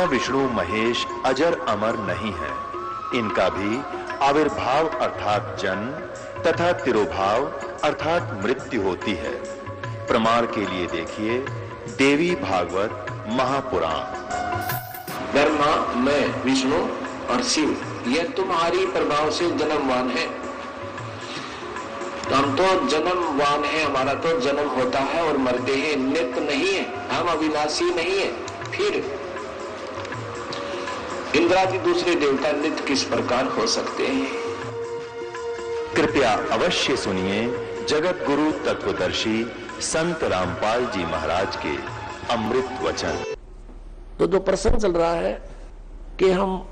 विष्णु महेश अजर अमर नहीं है, इनका भी आविर्भाव अर्थात जन्म तथा तिरोभाव अर्थात मृत्यु होती है। प्रमाण के लिए देखिए देवी भागवत महापुराण। ब्रह्मा, मैं, विष्णु और शिव यह तुम्हारी प्रभाव से जन्मवान है। हम तो जन्मवान है, हमारा तो जन्म होता है और मरते हैं, नित्य नहीं है, हम अविनाशी नहीं है। फिर इंद्रादि दूसरे देवता नित्य किस प्रकार हो सकते हैं? कृपया अवश्य सुनिए जगत गुरु तत्वदर्शी संत रामपाल जी महाराज के अमृत वचन। तो जो प्रसंग चल रहा है कि हम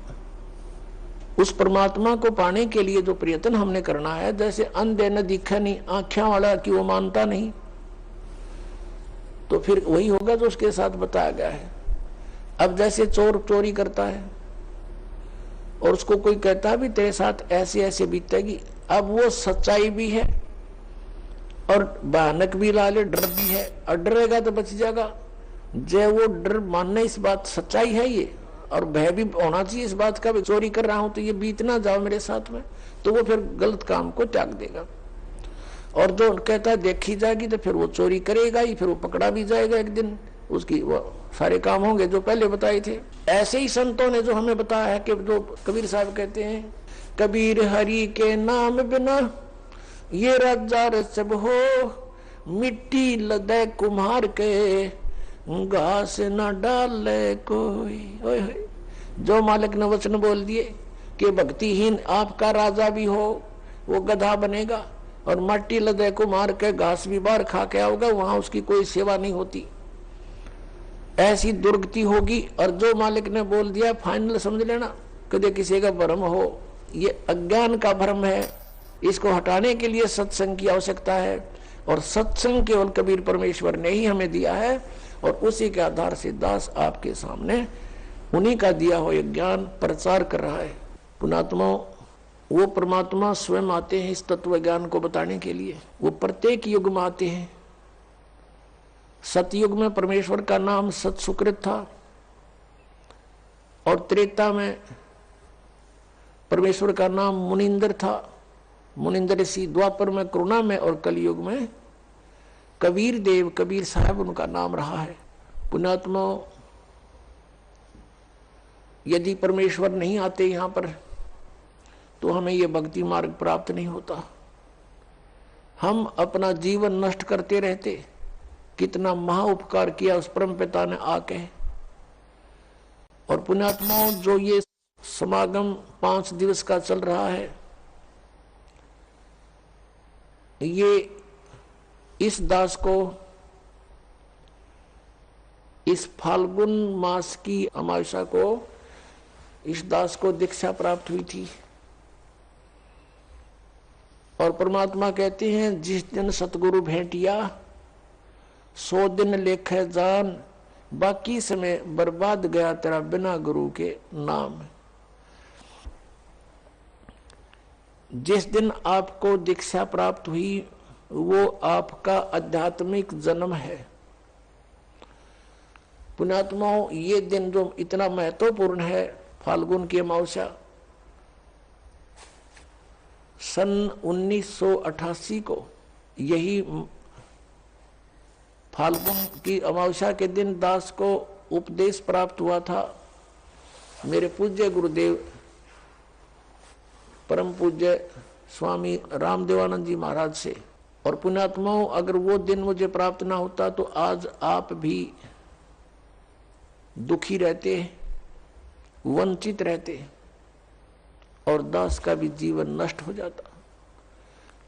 उस परमात्मा को पाने के लिए जो प्रयत्न हमने करना है, जैसे अंधे न दिखा नहीं, आंखों वाला कि वो मानता नहीं, तो फिर वही होगा जो उसके साथ बताया गया है। अब जैसे चोर चोरी करता है और उसको कोई कहता है भी तेरे साथ ऐसे ऐसे बीतेगी, अब वो सच्चाई भी है और भयानक भी लाले, डर भी है, और डरेगा तो बच जाएगा। जय वो डर मानना इस बात सच्चाई है ये, और भय भी होना चाहिए इस बात का भी चोरी कर रहा हूं तो ये बीत ना जाओ मेरे साथ में, तो वो फिर गलत काम को त्याग देगा। और जो कहता है देखी जाएगी तो फिर वो चोरी करेगा ही, फिर वो पकड़ा भी जाएगा एक दिन, उसकी वो सारे काम होंगे जो पहले बताए थे। ऐसे ही संतों ने जो हमें बताया है कि जो कबीर साहब कहते हैं, कबीर हरि के नाम बिना ये राजा सब हो, मिट्टी लदे कुम्हार के घास न डाले कोई। ओए जो मालिक ने वचन बोल दिए कि भक्तिहीन आपका राजा भी हो वो गधा बनेगा, और मट्टी लदे को मार के घास भी बाहर खा के आओगा, वहां उसकी कोई सेवा नहीं होती, ऐसी दुर्गति होगी। और जो मालिक ने बोल दिया फाइनल समझ लेना, कदे किसी का भ्रम हो, ये अज्ञान का भ्रम है, इसको हटाने के लिए सत्संग की आवश्यकता है, और सत्संग केवल कबीर परमेश्वर ने ही हमें दिया है, और उसी के आधार से दास आपके सामने उन्हीं का दिया हुआ ज्ञान प्रचार कर रहा है। पुणात्मा वो परमात्मा स्वयं आते हैं इस तत्व ज्ञान को बताने के लिए, वो प्रत्येक युग में आते हैं। सतयुग में परमेश्वर का नाम सत सुकृत था, और त्रेता में परमेश्वर का नाम मुनिंदर था, मुनिंदर ऋषि। द्वापर में करुणा में, और कलयुग में कबीर देव, कबीर साहब उनका नाम रहा है। पुण्यात्मा यदि परमेश्वर नहीं आते यहाँ पर तो हमें यह भक्ति मार्ग प्राप्त नहीं होता, हम अपना जीवन नष्ट करते रहते। कितना महा उपकार किया उस परम पिता ने आके। और पुण्यात्माओं जो ये समागम 5 दिवस का चल रहा है, ये इस दास को इस फाल्गुन मास की अमावस्या को इस दास को दीक्षा प्राप्त हुई थी। और परमात्मा कहते हैं जिस दिन सतगुरु भेंटिया 100 दिन लेखे जान, बाकी समय बर्बाद गया तेरा बिना गुरु के नाम। जिस दिन आपको दीक्षा प्राप्त हुई वो आपका आध्यात्मिक जन्म है। पुण्यात्माओं ये दिन जो इतना महत्वपूर्ण है, फाल्गुन की अमावस्या, सन 1988 को यही फाल्गुन की अमावस्या के दिन दास को उपदेश प्राप्त हुआ था मेरे पूज्य गुरुदेव परम पूज्य स्वामी रामदेवानंद जी महाराज से। और पुण्यात्माओं अगर वो दिन मुझे प्राप्त ना होता तो आज आप भी दुखी रहते, वंचित रहते, और दास का भी जीवन नष्ट हो जाता।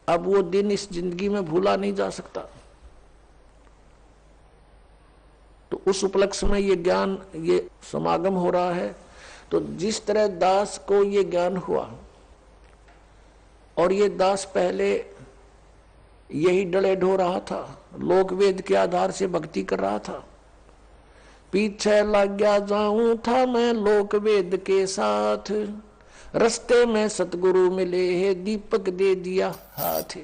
अब वो दिन इस जिंदगी में भूला नहीं जा सकता। तो उस उपलक्ष्य में ये ज्ञान, ये समागम हो रहा है। तो जिस तरह दास को ये ज्ञान हुआ, और ये दास पहले यही डले ढो रहा था, लोक वेद के आधार से भक्ति कर रहा था, पीछे लग गया जाऊं था मैं लोक वेद के साथ, रस्ते में सतगुरु मिले है दीपक दे दिया हाथ।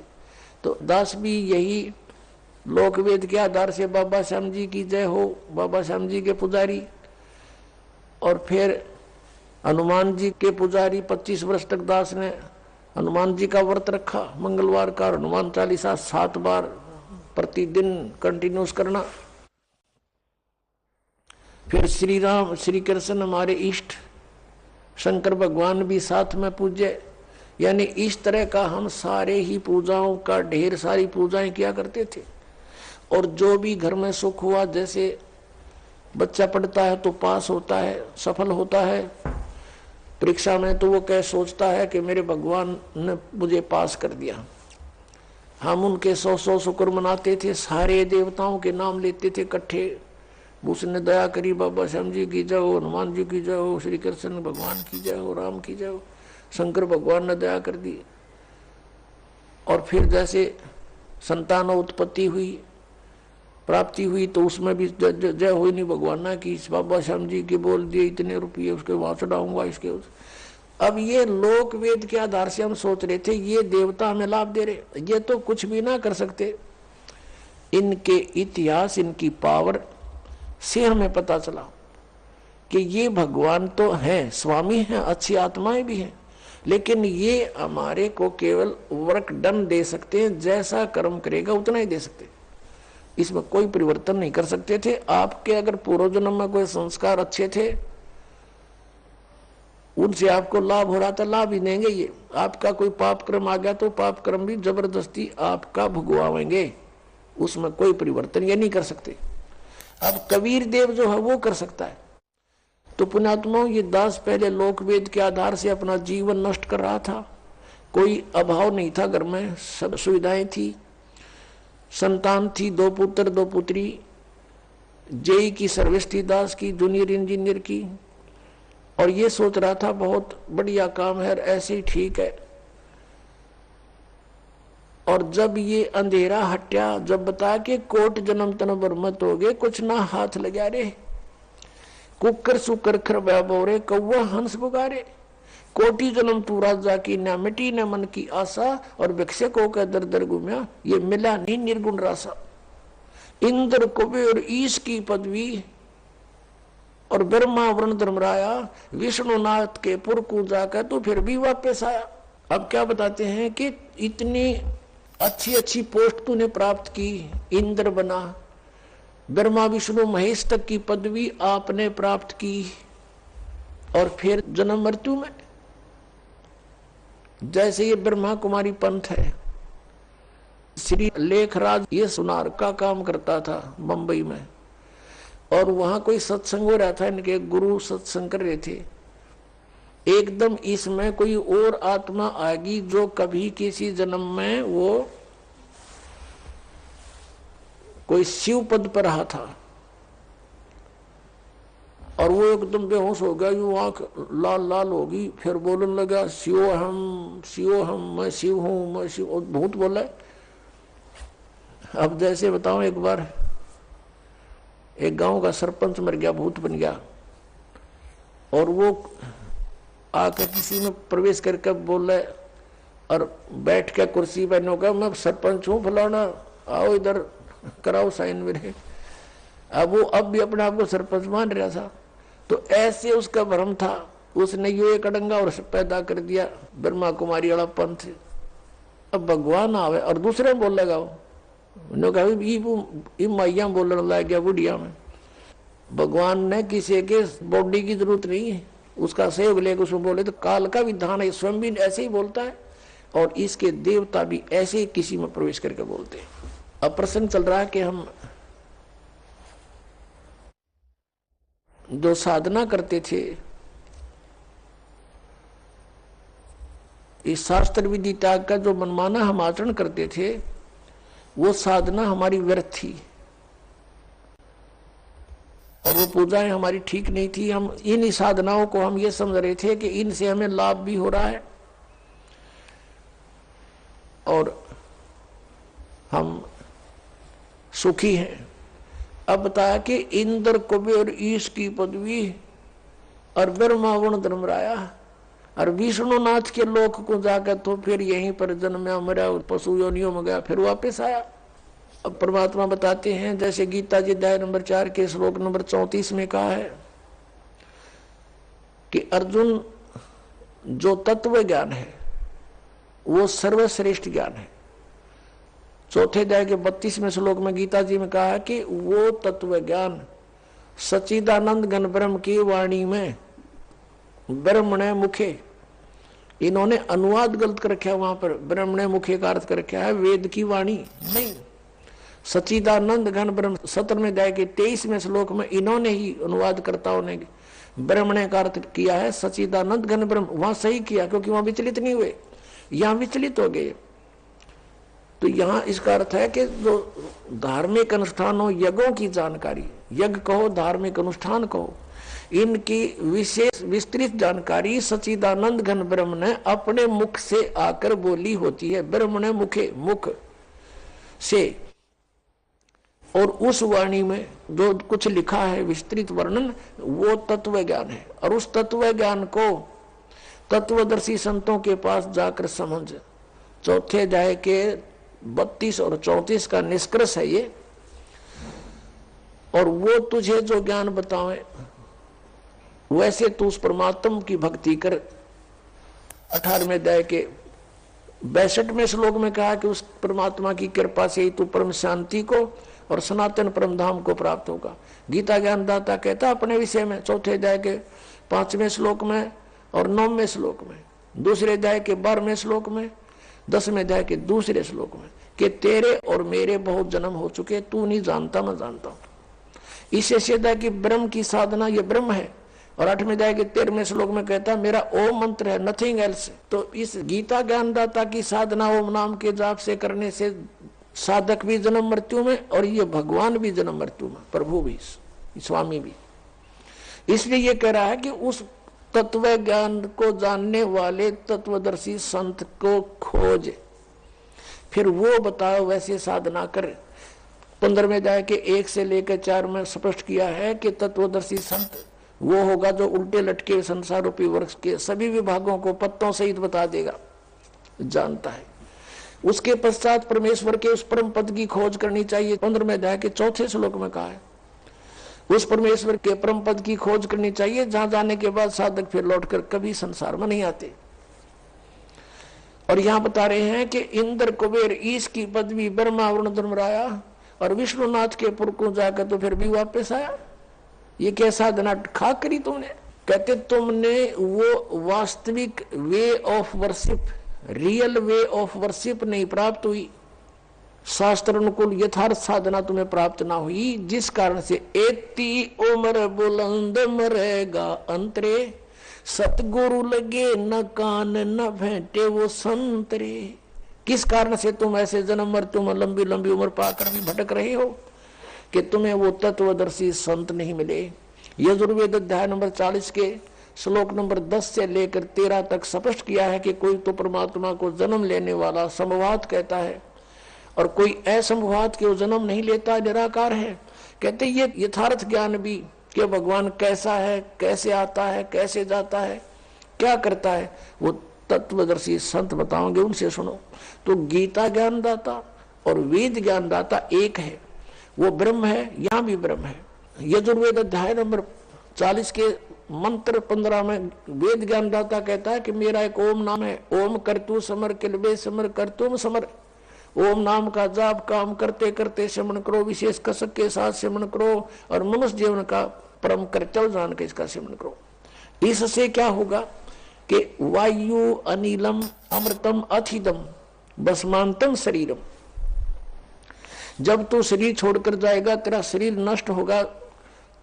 तो दास भी यही लोक वेद के आधार से बाबा श्याम जी की जय हो, बाबा श्याम जी के पुजारी, और फिर हनुमान जी के पुजारी 25 वर्ष तक दास ने हनुमान जी का व्रत रखा मंगलवार का, हनुमान चालीसा 7 बार प्रतिदिन कंटिन्यूस करना। फिर श्री राम श्री कृष्ण हमारे इष्ट शंकर भगवान भी साथ में पूजे। यानी इस तरह का हम सारे ही पूजाओं का ढेर सारी पूजाएं किया करते थे। और जो भी घर में सुख हुआ, जैसे बच्चा पढ़ता है तो पास होता है, सफल होता है परीक्षा में, तो वो क्या सोचता है कि मेरे भगवान ने मुझे पास कर दिया। हम उनके 100 शुक्र मनाते थे, सारे देवताओं के नाम लेते थे इकट्ठे। उसने दया करी, बाबा श्याम जी की जय हो, हनुमान जी की जय हो, श्री कृष्ण भगवान की जय हो, राम की जय हो, शंकर भगवान ने दया कर दी। और फिर जैसे संतान उत्पत्ति हुई, प्राप्ति हुई, तो उसमें भी जय हो नहीं भगवान ना की, बाबा श्याम जी के बोल दिए इतने रुपये उसके वहां चढ़ाऊंगा इसके अब ये लोक वेद के आधार से हम सोच रहे थे ये देवता हमें लाभ दे रहे, ये तो कुछ भी ना कर सकते। इनके इतिहास, इनकी पावर से हमें पता चला कि ये भगवान तो हैं, स्वामी हैं, अच्छी आत्माएं भी हैं, लेकिन ये हमारे को केवल वर्क डन दे सकते हैं, जैसा कर्म करेगा उतना ही दे सकते, इसमें कोई परिवर्तन नहीं कर सकते थे। आपके अगर पूर्व जन्म में कोई संस्कार अच्छे थे, उनसे आपको लाभ हो रहा था, लाभ ही देंगे। ये आपका कोई पाप कर्म आ गया तो पाप कर्म भी जबरदस्ती आपका भुगवाएंगे, उसमें कोई परिवर्तन ये नहीं कर सकते। अब कबीर देव जो है वो कर सकता है। तो पुण्यात्माओं, ये दास पहले लोक वेद के आधार से अपना जीवन नष्ट कर रहा था, कोई अभाव नहीं था, घर में सब सुविधाएं थी, संतान थी, 2 पुत्र 2 पुत्री, जेई की सर्विस थी दास की, जूनियर इंजीनियर की, और ये सोच रहा था बहुत बढ़िया काम है, ऐसे ही ठीक है। और जब ये अंधेरा हट्या, जब बता के कोट जन्म तन बरमत हो गए, कुछ ना हाथ लगा रे, कुकर सुकर खरबा बोरे, कौवा हंस पुकारे, कोटि जन्म तू राजा की, ना मिटी न मन की आशा, और भिक्षक होकर दर दर घूमया, ये मिला नहीं निर्गुण रासा। इंद्र कुबेर ईश की पदवी, और ब्रह्मा वरुण धर्मराया, विष्णुनाथ के पुर को जाकर तो फिर भी वापस आया। अब क्या बताते हैं कि इतनी अच्छी अच्छी पोस्ट तूने प्राप्त की, इंद्र बना, ब्रह्मा विष्णु महेश तक की पदवी आपने प्राप्त की, और फिर जन्म मृत्यु में जैसे ये ब्रह्मा कुमारी पंथ है। श्री लेखराज ये सुनार का काम करता था मुंबई में, और वहां कोई सत्संग हो रहा था, इनके गुरु सत्संग कर रहे थे। एकदम इसमें कोई और आत्मा आएगी जो कभी किसी जन्म में वो कोई शिव पद पर रहा था, और वो एकदम बेहोश हो गया, यूं आंख लाल लाल होगी, फिर बोलने लगा शिव हम, मैं शिव हूं, मैं शिव, भूत बोला। अब जैसे बताऊं, एक बार एक गांव का सरपंच मर गया, भूत बन गया, और वो आकर किसी में प्रवेश करके बोले और बैठ के कुर्सी पर होगा, मैं सरपंच हूँ फलाना, आओ इधर कराओ साइन मेरे। अब वो अब भी अपने आप को सरपंच मान रहा था, तो ऐसे उसका भ्रम था, उसने यो एक अडंगा और पैदा कर दिया, ब्रह्मा कुमारी वाला पंथ। अब भगवान आवे और दूसरे बोल लगा, मैया बोलने लग गया बुढ़िया में। भगवान ने किसी के बॉडी की जरूरत नहीं है, उसका सहयोग लेकर उसमें बोले, तो काल का विधान है, स्वयं भी ऐसे ही बोलता है, और इसके देवता भी ऐसे ही किसी में प्रवेश करके बोलते हैं। अब प्रश्न चल रहा है कि हम जो साधना करते थे, इस शास्त्र विधि त्याग का जो मनमाना हम आचरण करते थे, वो साधना हमारी व्यर्थ थी, और वो पूजाएं हमारी ठीक नहीं थी। हम इन साधनाओं को हम ये समझ रहे थे कि इनसे हमें लाभ भी हो रहा है, और हम सुखी हैं। अब बताया कि इंद्र कुबेर ईश की पदवी, और ब्रह्मा वरुण धर्मराया, और विष्णुनाथ के लोक को जाकर तो फिर यहीं पर जन्मा मरा, पशु योनियों में गया, फिर वापस आया। अब परमात्मा बताते हैं, जैसे गीता जी अध्याय नंबर 4 के श्लोक नंबर 34 में कहा है, कि अर्जुन जो तत्व ज्ञान है वो सर्वश्रेष्ठ ज्ञान है। चौथे अध्याय के 32वें श्लोक में गीता जी में कहा है कि वो तत्व ज्ञान सच्चिदानंद घन ब्रह्म की वाणी में ब्रह्मणे मुखे, इन्होंने अनुवाद गलत कर रखा है, वहां पर ब्रह्मणे मुखे का अर्थ कर रखा है वेद की वाणी नहीं, सच्चिदानंद घन ब्रह्म। 17वें अध्याय के 23वें श्लोक में इन्होंने ही अनुवादकर्ताओं ने ब्रह्मणे का अर्थ किया है सच्चिदानंद घन ब्रह्म। वहां सही किया क्योंकि वहां विचलित नहीं हुए, यहां विचलित हो गए। तो यहां इसका अर्थ है कि जो धार्मिक अनुष्ठानों यज्ञों की जानकारी, यज्ञ कहो धार्मिक अनुष्ठान कहो, इनकी विशेष विस्तृत जानकारी सच्चिदानंद घन ब्रह्म ने अपने मुख से आकर बोली होती है। ब्रह्म ने मुखे, मुख से, और उस वाणी में जो कुछ लिखा है विस्तृत वर्णन वो तत्व ज्ञान है। और उस तत्व ज्ञान को तत्वदर्शी संतों के पास जाकर समझ। चौथे अध्याय के 32 और 34 का निष्कर्ष है ये। और वो तुझे जो ज्ञान बतावे वैसे तू उस परमात्मा की भक्ति कर। 18वें अध्याय के 62वें श्लोक में कहा कि उस परमात्मा की कृपा से ही तू परम शांति को और सनातन परम धाम को प्राप्त होगा। गीता ज्ञानदाता कहता अपने विषय में चौथे अध्याय के 5वें श्लोक में और 9वें श्लोक में, दूसरे अध्याय के 12वें श्लोक में, 10वें अध्याय के दूसरे श्लोक में कि तेरे और मेरे बहुत जन्म हो चुके, तू नहीं जानता मैं जानता हूं। इससे सीधा कि ब्रह्म की साधना ये ब्रह्म है। और 8वें अध्याय के 13वें श्लोक में कहता मेरा ओम मंत्र है, नथिंग एल्स। तो इस गीता ज्ञानदाता की साधना ओम नाम के जाप से करने से साधक भी जन्म मृत्यु में और ये भगवान भी जन्म मृत्यु में, प्रभु भी, स्वामी भी। इसलिए ये कह रहा है कि उस तत्व ज्ञान को जानने वाले तत्वदर्शी संत को खोज, फिर वो बताओ वैसे साधना कर। 15वें अध्याय के 1 से लेकर 4 में स्पष्ट किया है कि तत्वदर्शी संत वो होगा जो उल्टे लटके संसार रूपी वृक्ष के सभी विभागों को पत्तों सहित बता देगा, जानता है। उसके पश्चात परमेश्वर के उस परम पद की खोज करनी चाहिए। 15वें अध्याय के 4थे श्लोक में कहा है उस परमेश्वर के परम पद की खोज करनी चाहिए, जहां जाने के बाद साधक फिर लौटकर कभी संसार में नहीं आते। और यहां बता रहे हैं कि इंद्र कुबेर ईश की पदवी ब्रह्मा वरुण धर्मराया और विष्णुनाथ के पुर को जाकर तो फिर भी वापस आया। ये क्या साधना खा करी तुमने? कहते तुमने वो वास्तविक way of worship, real way of worship नहीं प्राप्त हुई, शास्त्र अनुकूल यथार्थ साधना तुम्हें प्राप्त ना हुई, जिस कारण से एती उम्र बुलंद मरेगा अंतरे, सतगुरु लगे न कान न भेंटे वो संतरे। किस कारण से तुम ऐसे जन्म मृत्यु में लंबी लंबी उम्र पाकर भी भटक रहे हो कि तुम्हें वो तत्वदर्शी संत नहीं मिले। यजुर्वेद अध्याय नंबर 40 के श्लोक नंबर 10 से लेकर 13 तक स्पष्ट किया है कि कोई तो परमात्मा को जन्म लेने वाला संभवात कहता है और कोई असंभवात के वो जन्म नहीं लेता, निराकार है। कहते ये यथार्थ ज्ञान भी कि भगवान कैसा है, कैसे आता है, कैसे जाता है, क्या करता है, वो तत्वदर्शी संत बताओगे, उनसे सुनो। तो गीता ज्ञानदाता और वेद ज्ञानदाता एक है, वो ब्रह्म है, यहां भी ब्रह्म है। यजुर्वेद अध्याय नंबर 40 के मंत्र 15 में वेद ज्ञानदाता कहता है कि मेरा एक ओम नाम है, ओम करतु समर किलबे समर करतुम समर। ओम नाम का जाप काम करते करते श्रवण करो, विशेष कसक के साथ श्रवण करो और मनुष्य जीवन का परम कर्तव्य जान के इसका श्रवण करो। इससे क्या होगा कि वायु अनिलम अमृतम अथिदम भस्मांतम शरीरम। जब तू शरीर छोड़कर जाएगा, तेरा शरीर नष्ट होगा,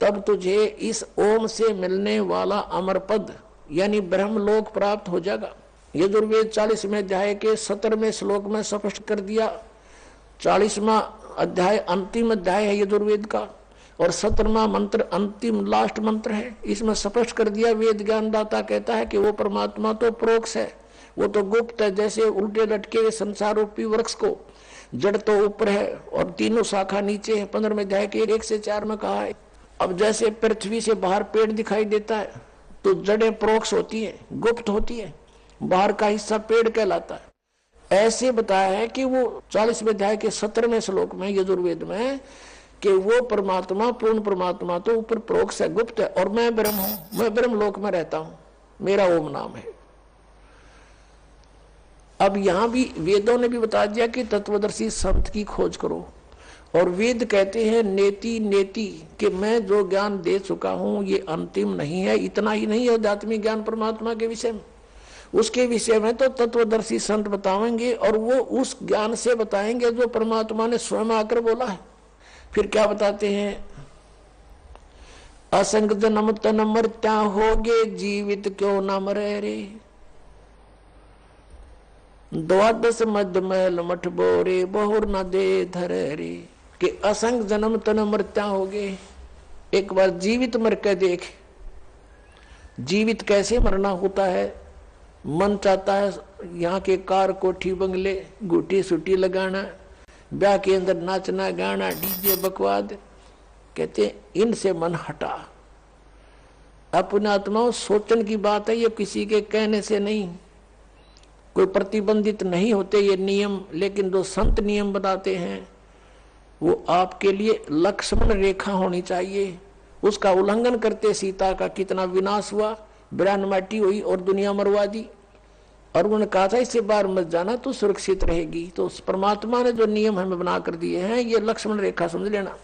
तब तुझे इस ओम से मिलने वाला अमर पद यानी ब्रह्मलोक प्राप्त हो जाएगा। यजुर्वेद 40वें अध्याय के 17वें श्लोक में स्पष्ट कर दिया। 40वां अध्याय अंतिम अध्याय है यजुर्वेद का और 17वां मंत्र अंतिम लास्ट मंत्र है। इसमें स्पष्ट कर दिया, वेद ज्ञानदाता कहता है कि वो परमात्मा तो प्रोक्ष है, वो तो गुप्त है। जैसे उल्टे लटके हुए संसार रूपी वृक्ष को जड़ तो ऊपर है और तीनों शाखा नीचे है। 15वें अध्याय के 1 से 4 में कहा है। अब जैसे पृथ्वी से बाहर पेड़ दिखाई देता है तो जड़ें प्रोक्ष होती है, गुप्त होती है, बाहर का हिस्सा पेड़ कहलाता है। ऐसे बताया है कि वो 40वें अध्याय के 17वें श्लोक में यजुर्वेद में कि वो परमात्मा, पूर्ण परमात्मा तो ऊपर प्रोक्ष है, गुप्त है, और मैं ब्रह्म हूं, मैं ब्रह्म लोक में रहता हूं, मेरा ओम नाम है। अब यहां भी वेदों ने भी बता दिया कि तत्वदर्शी संत की खोज करो, और वेद कहते हैं नेति नेति कि मैं जो ज्ञान दे चुका हूं ये अंतिम नहीं है, इतना ही नहीं है आध्यात्मिक ज्ञान परमात्मा के विषय में, उसके विषय में तो तत्वदर्शी संत बताएंगे, और वो उस ज्ञान से बताएंगे जो परमात्मा ने स्वयं आकर बोला है। फिर क्या बताते हैं, असंग जन्म तन मरत्या होगे, जीवित क्यों न मरे रे, द्वादश मध्य महल मठ बोरे, बहुर न दे धरे रे, कि असंग जन्म तन मरत्या होगे, एक बार जीवित मर के देख। जीवित कैसे मरना होता है, मन चाहता है यहाँ के कार कोठी बंगले गुटी सुटी लगाना, ब्याह के अंदर नाचना गाना डीजे बकवाद, कहते इनसे मन हटा। अपने आत्मा सोचन की बात है, ये किसी के कहने से नहीं, कोई प्रतिबंधित नहीं होते ये नियम, लेकिन जो संत नियम बनाते हैं वो आपके लिए लक्ष्मण रेखा होनी चाहिए। उसका उल्लंघन करते सीता का कितना विनाश हुआ, बिरान माटी हुई और दुनिया मरवा दी, और उन्होंने कहा था इससे बाहर मत जाना तो सुरक्षित रहेगी। तो उस परमात्मा ने जो नियम हमें बना कर दिए हैं ये लक्ष्मण रेखा समझ लेना।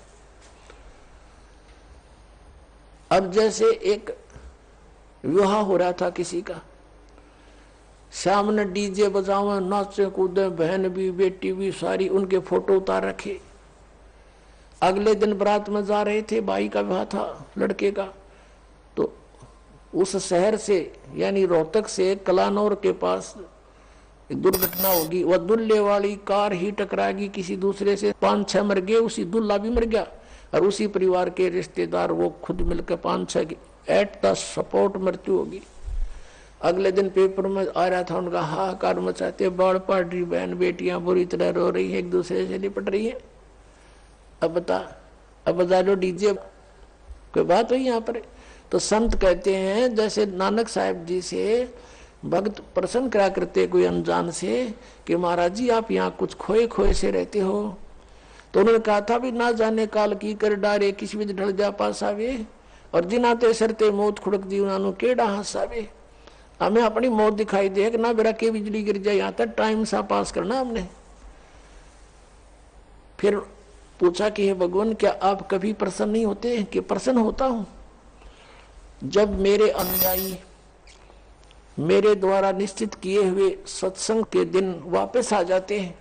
अब जैसे एक विवाह हो रहा था किसी का, सामने डीजे बजावे नाचे कूदे, बहन भी बेटी भी सारी, उनके फोटो उतार रखे। अगले दिन बारात में जा रहे थे, भाई का विवाह था लड़के का, तो उस शहर से यानी रोहतक से कलानौर के पास एक दुर्घटना होगी, वह दुल्हे वाली कार ही टकराएगी किसी दूसरे से, 5-6 मर गए, उसी दुल्हा भी मर गया, और उसी परिवार के रिश्तेदार वो खुद मिलकर 5-6 एट द सपोर्ट मृत्यु होगी। अगले दिन पेपर में आ रहा था उनका हाहाकार मचाते, बाढ़ पड़ रही, बहन बेटियां बुरी तरह रो रही है, एक दूसरे से लिपट रही है। अब बता लो डीजे, कोई बात हुई यहाँ पर। तो संत कहते हैं जैसे नानक साहब जी से भक्त प्रसन्न करा करते कोई अनजान से कि महाराज जी आप यहाँ कुछ खोए खोए से रहते हो, तो उन्होंने कहा था भी ना जाने काल की कर डारे, किसी भी ढल जा पास आवे, और जिनाते सरते मौत खुड़क दी उन्होंने केड़ा हंसावे। हमें अपनी मौत दिखाई दे ना बेरा के बिजली गिर जाए, यहाँ तक टाइम सा पास करना हमने। फिर पूछा कि हे भगवान क्या आप कभी प्रसन्न नहीं होते? कि प्रसन्न होता हूं जब मेरे अनुयायी मेरे द्वारा निश्चित किए हुए सत्संग के दिन वापस आ जाते हैं,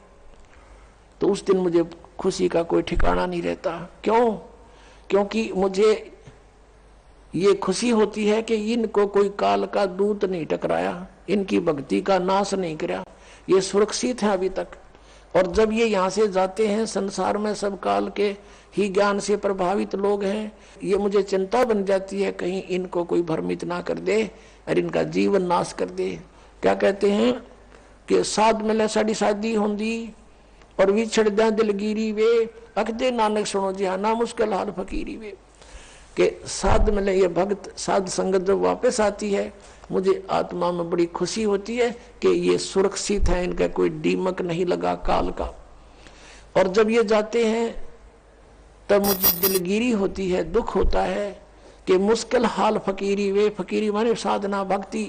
तो उस दिन मुझे खुशी का कोई ठिकाना नहीं रहता। क्यों? क्योंकि मुझे ये खुशी होती है कि इनको कोई काल का दूत नहीं टकराया, इनकी भक्ति का नाश नहीं किया, ये सुरक्षित है अभी तक। और जब ये यहाँ से जाते हैं, संसार में सब काल के ही ज्ञान से प्रभावित लोग हैं, ये मुझे चिंता बन जाती है कहीं इनको कोई भ्रमित ना कर दे और इनका जीवन नाश कर दे। क्या कहते हैं कि साध मिले साड़ी शादी होंगी और विछड़ दे दिलगिरी वे, अखदे नानक सुनो जी हाँ ना मुश्किल हाल फकीरी वे। कि साध मिले, ये भक्त साध संगत जब वापस आती है, मुझे आत्मा में बड़ी खुशी होती है कि ये सुरक्षित है, इनका कोई दीमक नहीं लगा काल का। और जब ये जाते हैं तब मुझे दिलगिरी होती है, दुख होता है कि मुश्किल हाल फकीरी वे, फकीरी माने साधना भक्ति,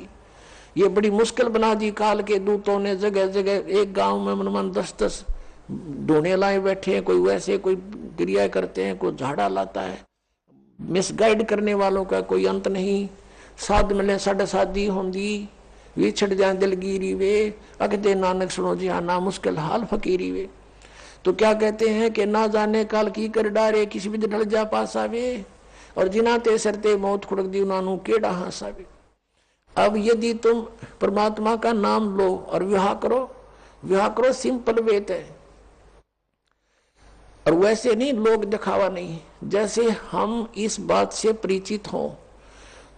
ये बड़ी मुश्किल बना दी काल के दूतों ने। जगह जगह एक गांव में मन 10-10 ढूंढे लाए बैठे हैं, कोई वैसे कोई क्रिया करते हैं, कोई झाड़ा लाता है, मिसगाइड करने वालों का कोई अंत नहीं। साध मिले साढ़े शादी होंगी, विछड़ जाए दिलगिरी वे, अकदे नानक सुनो जी हाँ ना मुश्किल हाल फकीरी वे। तो क्या कहते हैं कि ना जाने काल की कर डारे, किसी भी ढल जा पास आवे, और जिनाते सरते मौत खुड़क दी उन्होंने केड़ा हंसावे। अब यदि तुम परमात्मा का नाम लो और विवाह करो सिंपल वेत है, और वैसे नहीं लोग दिखावा नहीं। जैसे हम इस बात से परिचित हों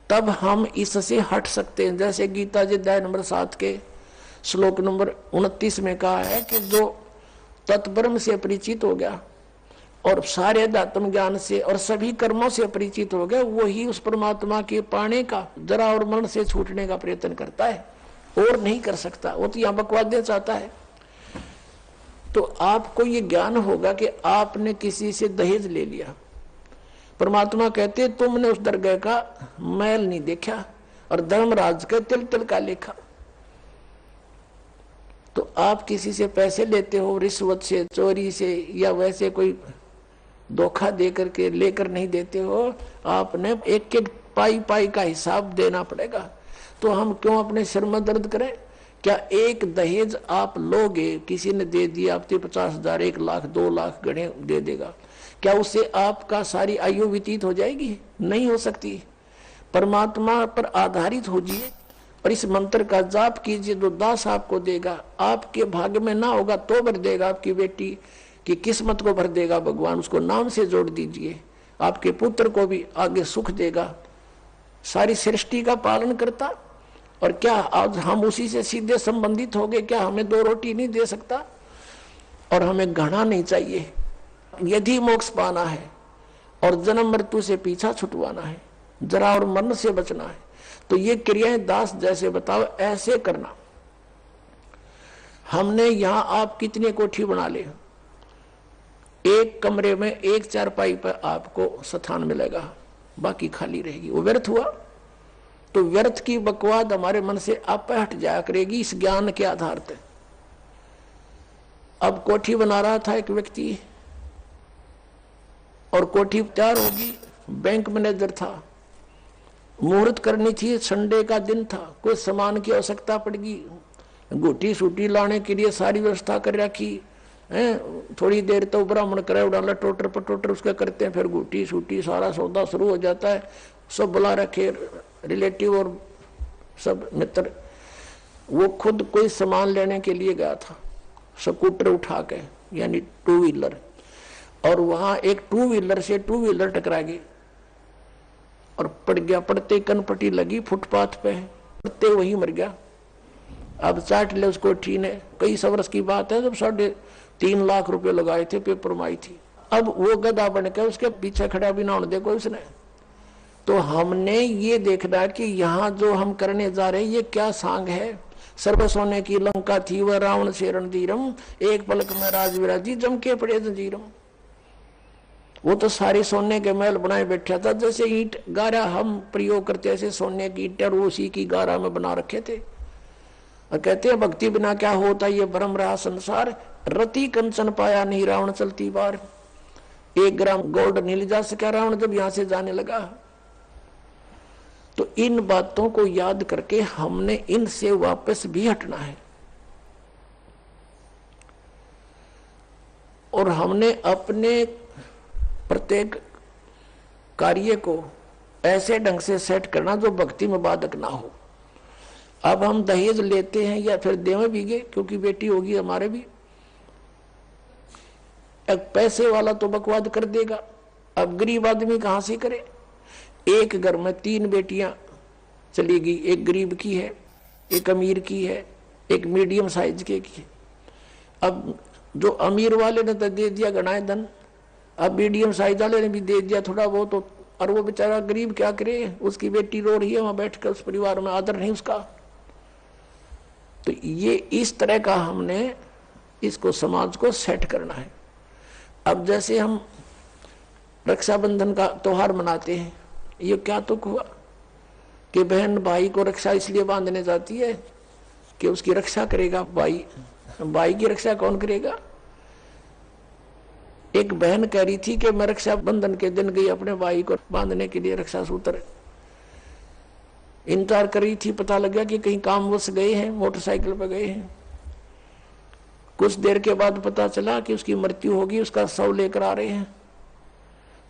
तब हम इससे हट सकते हैं। जैसे गीता जी अध्याय नंबर 7 के श्लोक नंबर 29 में कहा है कि जो तत्ब्रह्म से परिचित हो गया और सारे अध्यात्म ज्ञान से और सभी कर्मों से परिचित हो गया, वही उस परमात्मा के पाने का जरा और मरण से छूटने का प्रयत्न करता है, और नहीं कर सकता। वो तो यहाँ बकवाद चाहता है। तो आपको ये ज्ञान होगा कि आपने किसी से दहेज ले लिया। परमात्मा कहते तुमने उस दरगाह का मैल नहीं देखा और धर्मराज का तिल तिल का लेखा। तो आप किसी से पैसे लेते हो रिश्वत से, चोरी से, या वैसे कोई धोखा दे करके लेकर नहीं देते हो, आपने एक एक पाई पाई का हिसाब देना पड़ेगा। तो हम क्यों अपने सिर में दर्द करें? क्या एक दहेज आप लोगे, किसी ने दे दिया आपके 50,000, 1 लाख, 2 लाख गणे दे देगा, क्या उससे आपका सारी आयु व्यतीत हो जाएगी? नहीं हो सकती। परमात्मा पर आधारित होजिए और इस मंत्र का जाप कीजिए, जो दास आपको देगा। आपके भाग्य में ना होगा तो भर देगा, आपकी बेटी की किस्मत को भर देगा भगवान, उसको नाम से जोड़ दीजिए। आपके पुत्र को भी आगे सुख देगा। सारी सृष्टि का पालन करता, और क्या आज हम उसी से सीधे संबंधित हो गए? क्या हमें 2 रोटी नहीं दे सकता? और हमें घृणा नहीं चाहिए। यदि मोक्ष पाना है और जन्म मृत्यु से पीछा छुटवाना है, जरा और मरण से बचना है, तो ये क्रियाएं दास जैसे बताओ ऐसे करना। हमने यहां आप कितने कोठी बना ले, एक कमरे में एक चारपाई पर आपको स्थान मिलेगा, बाकी खाली रहेगी। वो व्यर्थ हुआ। तो व्यर्थ की बकवाद हमारे मन से आप हट जाया करेगी इस ज्ञान के आधार पर। अब कोठी बना रहा था एक व्यक्ति, और कोठी तैयार होगी, बैंक मैनेजर था, मुहूर्त करनी थी, संडे का दिन था, कोई सामान की आवश्यकता पड़गी, गोटी सूटी लाने के लिए सारी व्यवस्था कर रखी है। थोड़ी देर तो ब्राह्मण करे उड़ाला टोटर पटोटर उसका करते हैं, फिर गोटी सूटी सारा सौदा शुरू हो जाता है। सब बुला रखे रिलेटिव और सब मित्र। वो खुद कोई सामान लेने के लिए गया था, स्कूटर उठा के, यानी 2 व्हीलर, और वहां एक 2 व्हीलर से 2 व्हीलर टकरा गई और पड़ गया। पड़ते कनपट्टी लगी फुटपाथ पे, पड़ते वही मर गया। अब चाट ले उसको ठी ने, कई वर्ष की बात है, जब 3.5 लाख रुपए लगाए थे, पेपर में आई थी। अब वो गधा बन के उसके पीछे खड़ा भी ना होने दे कोई उसने। तो हमने ये देखना कि यहाँ जो हम करने जा रहे हैं ये क्या सांग है। सर्व सोने की लंका थी वह रावण से रणधीरम, एक पलक में राज विराजी जम के पड़े जंजीरम। वो तो सारे सोने के महल बनाए बैठा था, जैसे ईंट गारा हम प्रयोग करते ऐसे सोने की ईंट उसी की गारा में बना रखे थे। और कहते हैं भक्ति बिना क्या होता ये भ्रम रहा संसार, रति कंचन पाया नहीं रावण चलती बार। 1 ग्राम गोल्ड नहीं ले जा सका रावण जब यहां से जाने लगा। तो इन बातों को याद करके हमने इनसे वापस भी हटना है, और हमने अपने प्रत्येक कार्य को ऐसे ढंग से सेट करना जो भक्ति में बाधक ना हो। अब हम दहेज लेते हैं या फिर देवे भीगे, क्योंकि बेटी होगी हमारे भी। एक पैसे वाला तो बकवाद कर देगा, अब गरीब आदमी कहां से करे? एक घर में 3 बेटियां चली गई, एक गरीब की है, एक अमीर की है, एक मीडियम साइज के की है। अब जो अमीर वाले ने तो दे दिया गणाए धन, अब मीडियम साइज वाले ने भी दे दिया थोड़ा बहुत, और वो बेचारा गरीब क्या करे? उसकी बेटी रो रही है वहां बैठकर, उस परिवार में आदर नहीं उसका। तो ये इस तरह का हमने इसको समाज को सेट करना है। अब जैसे हम रक्षाबंधन का त्योहार मनाते हैं, ये क्या तुक हुआ कि बहन भाई को रक्षा इसलिए बांधने जाती है कि उसकी रक्षा करेगा भाई। भाई की रक्षा कौन करेगा? एक बहन कह रही थी कि मैं रक्षाबंधन के दिन गई अपने भाई को बांधने के लिए, रक्षा सूत्र इंतजार कर रही थी। पता लगा कि कहीं कामवश गए हैं, मोटरसाइकिल पर गए हैं। कुछ देर के बाद पता चला कि उसकी मृत्यु होगी, उसका शव लेकर आ रहे हैं।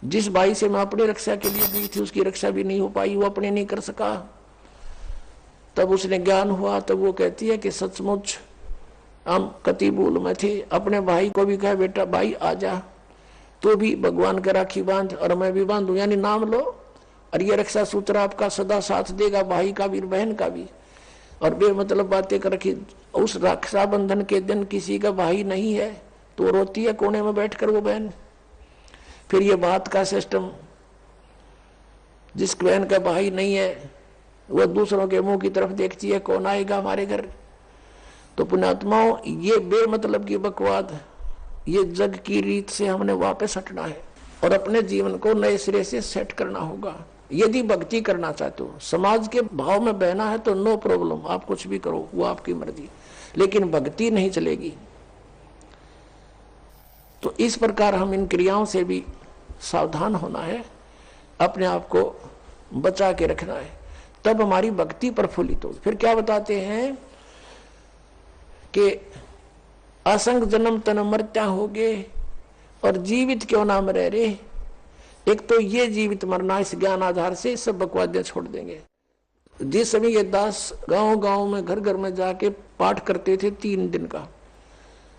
जिस भाई से मैं अपनी रक्षा के लिए गई थी उसकी रक्षा भी नहीं हो पाई, वो अपने नहीं कर सका। तब उसने ज्ञान हुआ, तब वो कहती है कि सचमुच हम कति भूल में थे। अपने भाई को भी कहा बेटा भाई आजा, तो भी भगवान का राखी बांध और मैं भी बांधू, यानी नाम लो, और ये रक्षा सूत्र आपका सदा साथ देगा, भाई का भी बहन का भी। और बेमतलब बातें कर रखी। उस रक्षाबंधन के दिन किसी का भाई नहीं है तो रोती है कोने में बैठकर वो बहन। फिर ये बात का सिस्टम, जिस बहन का भाई नहीं है वह दूसरों के मुंह की तरफ देखती है, कौन आएगा हमारे घर। तो पुण्यात्माओं, ये बेमतलब की बकवाद ये जग की रीत से हमने वापस हटना है और अपने जीवन को नए सिरे से सेट करना होगा। यदि भक्ति करना चाहते हो, समाज के भाव में बहना है तो नो प्रॉब्लम, आप कुछ भी करो, वो आपकी मर्जी, लेकिन भक्ति नहीं चलेगी। तो इस प्रकार हम इन क्रियाओं से भी सावधान होना है, अपने आप को बचा के रखना है, तब हमारी भक्ति प्रफुल्लित हो। फिर क्या बताते हैं कि असंग जन्म तन मरत्या होगे और जीवित क्यों ना मरे रे। एक तो ये जीवित मरना, इस ज्ञान आधार से सब बकवादियां छोड़ देंगे। जिस समय ये दास गांव गांव में घर घर में जाके पाठ करते थे 3 दिन का,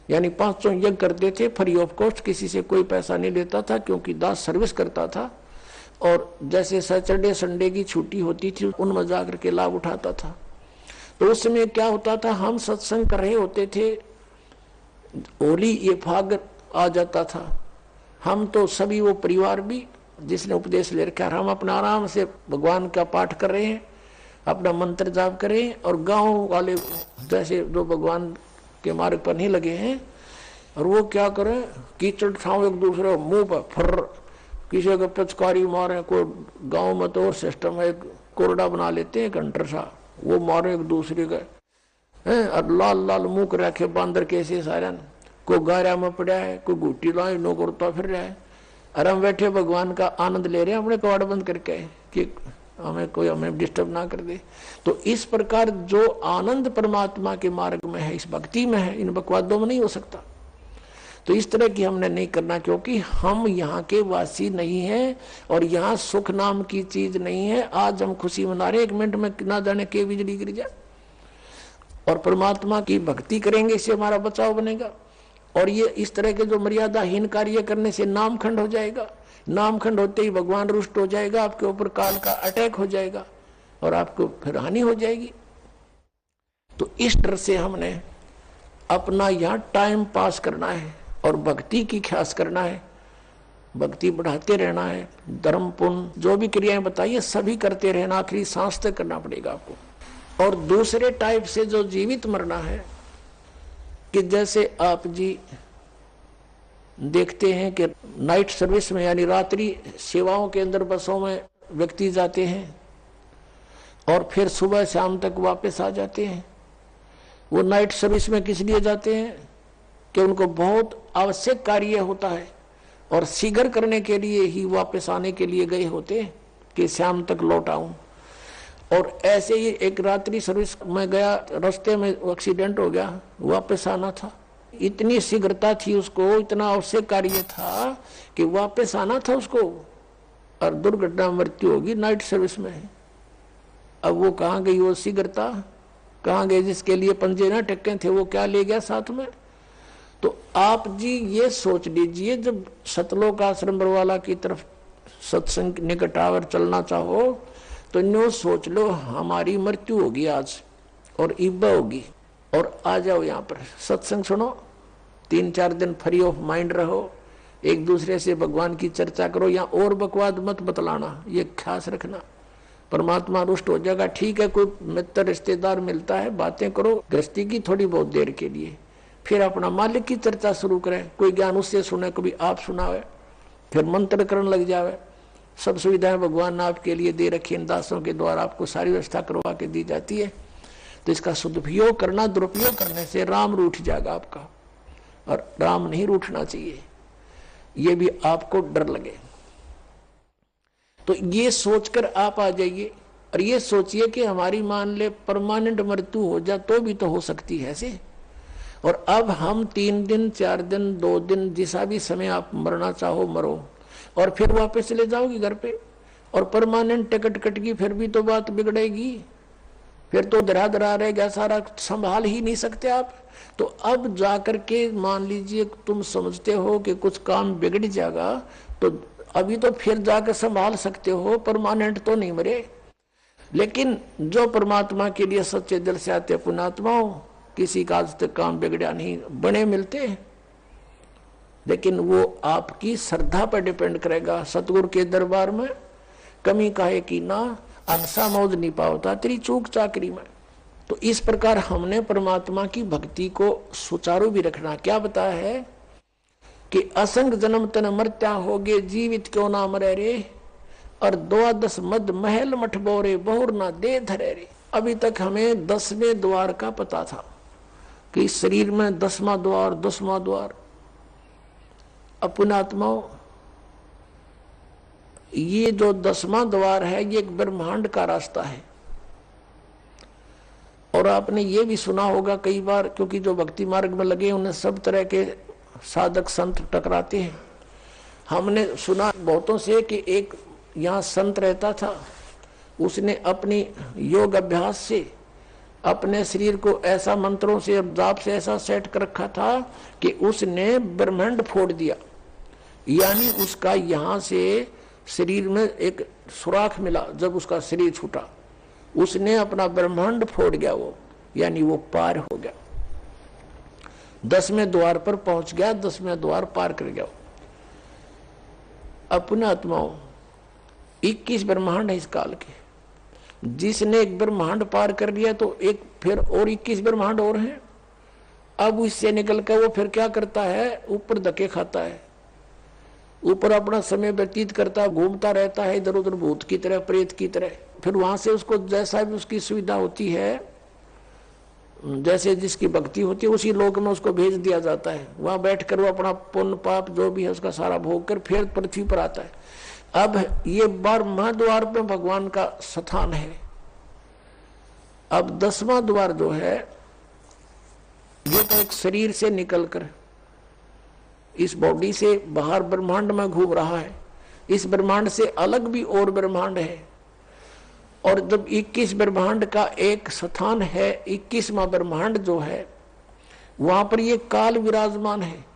यानी 500 यज्ञ करते थे फ्री ऑफ कॉस्ट, किसी से कोई पैसा नहीं लेता था, क्योंकि दास सर्विस करता था। और जैसे सैटरडे संडे की छुट्टी होती थी उनमें जाकर के लाभ उठाता था। तो उस समय क्या होता था, हम सत्संग कर रहे होते थे, होली ये फाग आ जाता था, हम तो सभी वो परिवार भी जिसने उपदेश ले रखा, हम अपना आराम से भगवान का पाठ कर रहे हैं, अपना मंत्र जाप करें, और गांव वाले जैसे जो भगवान के मार्ग पर नहीं लगे हैं, और वो क्या करें, कीचड़ छाव एक दूसरे मुंह पर फर, किसी को पिचकारी मारे। कोई गांव में तो और सिस्टम है, कोरडा बना लेते हैं घंटर सा, वो मारे एक दूसरे का है, और लाल लाल मुंह रखे बांदर कैसे सारे, कोई गारा में पड़ा है, कोई गुटी लाई नो करता फिर रहा है, और हम बैठे भगवान का आनंद ले रहे हैं अपने कवाड़ बंद करके कि हमें डिस्टर्ब ना कर दे। तो इस प्रकार जो आनंद परमात्मा के मार्ग में है, इस भक्ति में है, इन बकवादों में नहीं हो सकता। तो इस तरह की हमने नहीं करना, क्योंकि हम यहाँ के वासी नहीं हैं और यहाँ सुख नाम की चीज नहीं है। आज हम खुशी मना रहे, 1 मिनट में ना जाने के बिजली गिर जाए, और परमात्मा की भक्ति करेंगे, इससे हमारा बचाव बनेगा। और ये इस तरह के जो मर्यादाहीन कार्य करने से नामखंड हो जाएगा, नामखंड होते ही भगवान रुष्ट हो जाएगा, आपके ऊपर काल का अटैक हो जाएगा और आपको फिर हानि हो जाएगी। तो इस डर से हमने अपना यहाँ टाइम पास करना है और भक्ति की ख्यास करना है, भक्ति बढ़ाते रहना है, धर्म पुण्य जो भी क्रियाएं बताइए सभी करते रहना, आखिरी सांस तक करना पड़ेगा आपको। और दूसरे टाइप से जो जीवित मरना है, कि जैसे आप जी देखते हैं कि नाइट सर्विस में यानी रात्रि सेवाओं के अंदर बसों में व्यक्ति जाते हैं और फिर सुबह शाम तक वापस आ जाते हैं। वो नाइट सर्विस में किस लिए जाते हैं कि उनको बहुत आवश्यक कार्य होता है और शीघ्र करने के लिए ही वापस आने के लिए गए होते हैं कि शाम तक लौट आऊं। और ऐसे ही एक रात्रि सर्विस में गया, रास्ते में एक्सीडेंट हो गया, वापस आना था, इतनी शीघ्रता थी उसको, इतना आवश्यक कार्य था कि वापस आना था उसको, और दुर्घटना मृत्यु होगी नाइट सर्विस में। अब वो कहाँ गई वो शीघ्रता, कहाँ गए जिसके लिए पंजे ना टक्के थे, वो क्या ले गया साथ में। तो आप जी ये सोच लीजिए, जब सतलोक आश्रम बरवाला की तरफ सत्संग निकट आवर चलना चाहो तो न्यू सोच लो हमारी मृत्यु होगी आज और इब्बा होगी, और आ जाओ यहाँ पर सत्संग सुनो, 3-4 दिन फ्री ऑफ माइंड रहो, एक दूसरे से भगवान की चर्चा करो, या और बकवाद मत बतलाना, ये ख्यास रखना, परमात्मा रुष्ट हो जाएगा। ठीक है, कोई मित्र रिश्तेदार मिलता है, बातें करो गृहस्थी की थोड़ी बहुत देर के लिए, फिर अपना मालिक की चर्चा शुरू करें, कोई ज्ञान उससे सुने, कभी आप सुनावे, फिर मंत्र करने लग जावे। सब सुविधाएं भगवान ने आपके लिए दे रखी, इन दासों के द्वारा आपको सारी व्यवस्था करवा के दी जाती है। तो इसका सदुपयोग करना, दुरुपयोग करने से राम रूठ जाएगा आपका, और राम नहीं रूठना चाहिए, ये भी आपको डर लगे। तो ये सोचकर आप आ जाइए और ये सोचिए कि हमारी मान ले परमानेंट मृत्यु हो जाए तो भी तो हो सकती है ऐसे। और अब हम 3 दिन 4 दिन 2 दिन जिसा भी समय आप मरना चाहो मरो, और फिर वापस चले जाओगी घर पे, और परमानेंट टिकट कटगी, फिर भी तो बात बिगड़ेगी, फिर तो धरा रहेगा सारा, संभाल ही नहीं सकते आप। तो अब जाकर के मान लीजिए तुम समझते हो कि कुछ काम बिगड़ जाएगा, तो अभी तो फिर जाकर संभाल सकते हो, परमानेंट तो नहीं मरे। लेकिन जो परमात्मा के लिए सच्चे दिल से आते पुण्यात्माओं, किसी का आज तक काम बिगड़ा नहीं, बने मिलते हैं, लेकिन वो आपकी श्रद्धा पर डिपेंड करेगा। सतगुरु के दरबार में कमी काहे की ना, अंसा मौज नहीं पावता तेरी चूक चाकरी में। तो इस प्रकार हमने परमात्मा की भक्ति को सुचारू भी रखना। क्या बताया है कि असंग जन्म तन मरत्या होगे, जीवित क्यों ना मरे रे, और 12 मद महल मठ बोरे, बहुर ना दे धरे रे। अभी तक हमें 10वें द्वार का पता था कि इस शरीर में 10वां द्वार, 10वां द्वार। पुण्यात्माओं, ये जो 10वां द्वार है ये एक ब्रह्मांड का रास्ता है। और आपने ये भी सुना होगा कई बार, क्योंकि जो भक्ति मार्ग में लगे उन्हें सब तरह के साधक संत टकराते हैं। हमने सुना बहुतों से कि एक यहाँ संत रहता था, उसने अपनी योग अभ्यास से अपने शरीर को ऐसा मंत्रों से जाप से ऐसा सेट कर रखा था कि उसने ब्रह्मांड फोड़ दिया। यानी उसका यहाँ से शरीर में एक सुराख मिला, जब उसका शरीर छूटा उसने अपना ब्रह्मांड फोड़ गया वो, यानी वो पार हो गया, 10वें द्वार पर पहुंच गया, 10वें द्वार पार कर गया। अपने आत्माओं 21 ब्रह्मांड है इस काल के। जिसने एक ब्रह्मांड पार कर लिया तो एक फिर और 21 ब्रह्मांड और हैं। अब इससे निकल कर वो फिर क्या करता है, ऊपर धक्के खाता है, ऊपर अपना समय व्यतीत करता है, घूमता रहता है इधर उधर भूत की तरह, प्रेत की तरह। फिर वहां से उसको जैसा भी उसकी सुविधा होती है, जैसे जिसकी भक्ति होती है, उसी लोक में उसको भेज दिया जाता है। वहां बैठकर वो अपना पुण्य पाप जो भी है उसका सारा भोग कर फिर पृथ्वी पर आता है। अब ये 12वां द्वार पे भगवान का स्थान है। अब 10वां द्वार जो है ये तो एक शरीर से निकलकर इस बॉडी से बाहर ब्रह्मांड में घूम रहा है। इस ब्रह्मांड से अलग भी और ब्रह्मांड है, और जब 21 ब्रह्मांड का एक स्थान है, 21वां ब्रह्मांड जो है वहां पर ये काल विराजमान है।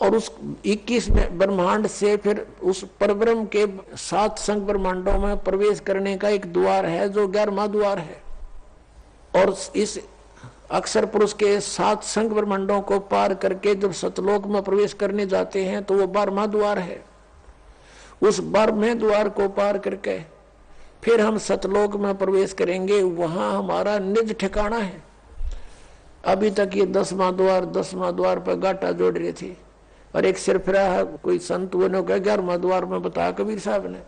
और उस 21 ब्रह्मांड से फिर उस परब्रह्म के 7 संग ब्रह्मांडों में प्रवेश करने का एक द्वार है जो 11वां द्वार है। और इस अक्षर पुरुष के 7 संग ब्रह्मांडों को पार करके जब सतलोक में प्रवेश करने जाते हैं तो वो 12वां द्वार है। उस 12वें द्वार को पार करके फिर हम सतलोक में प्रवेश करेंगे, वहां हमारा निज ठिकाना है। अभी तक ये 10वां द्वार पर गाटा जोड़ रहे थे, और एक सिरफिरा है कोई संत ने कहा 11वां द्वार में बताया कबीर साहब ने।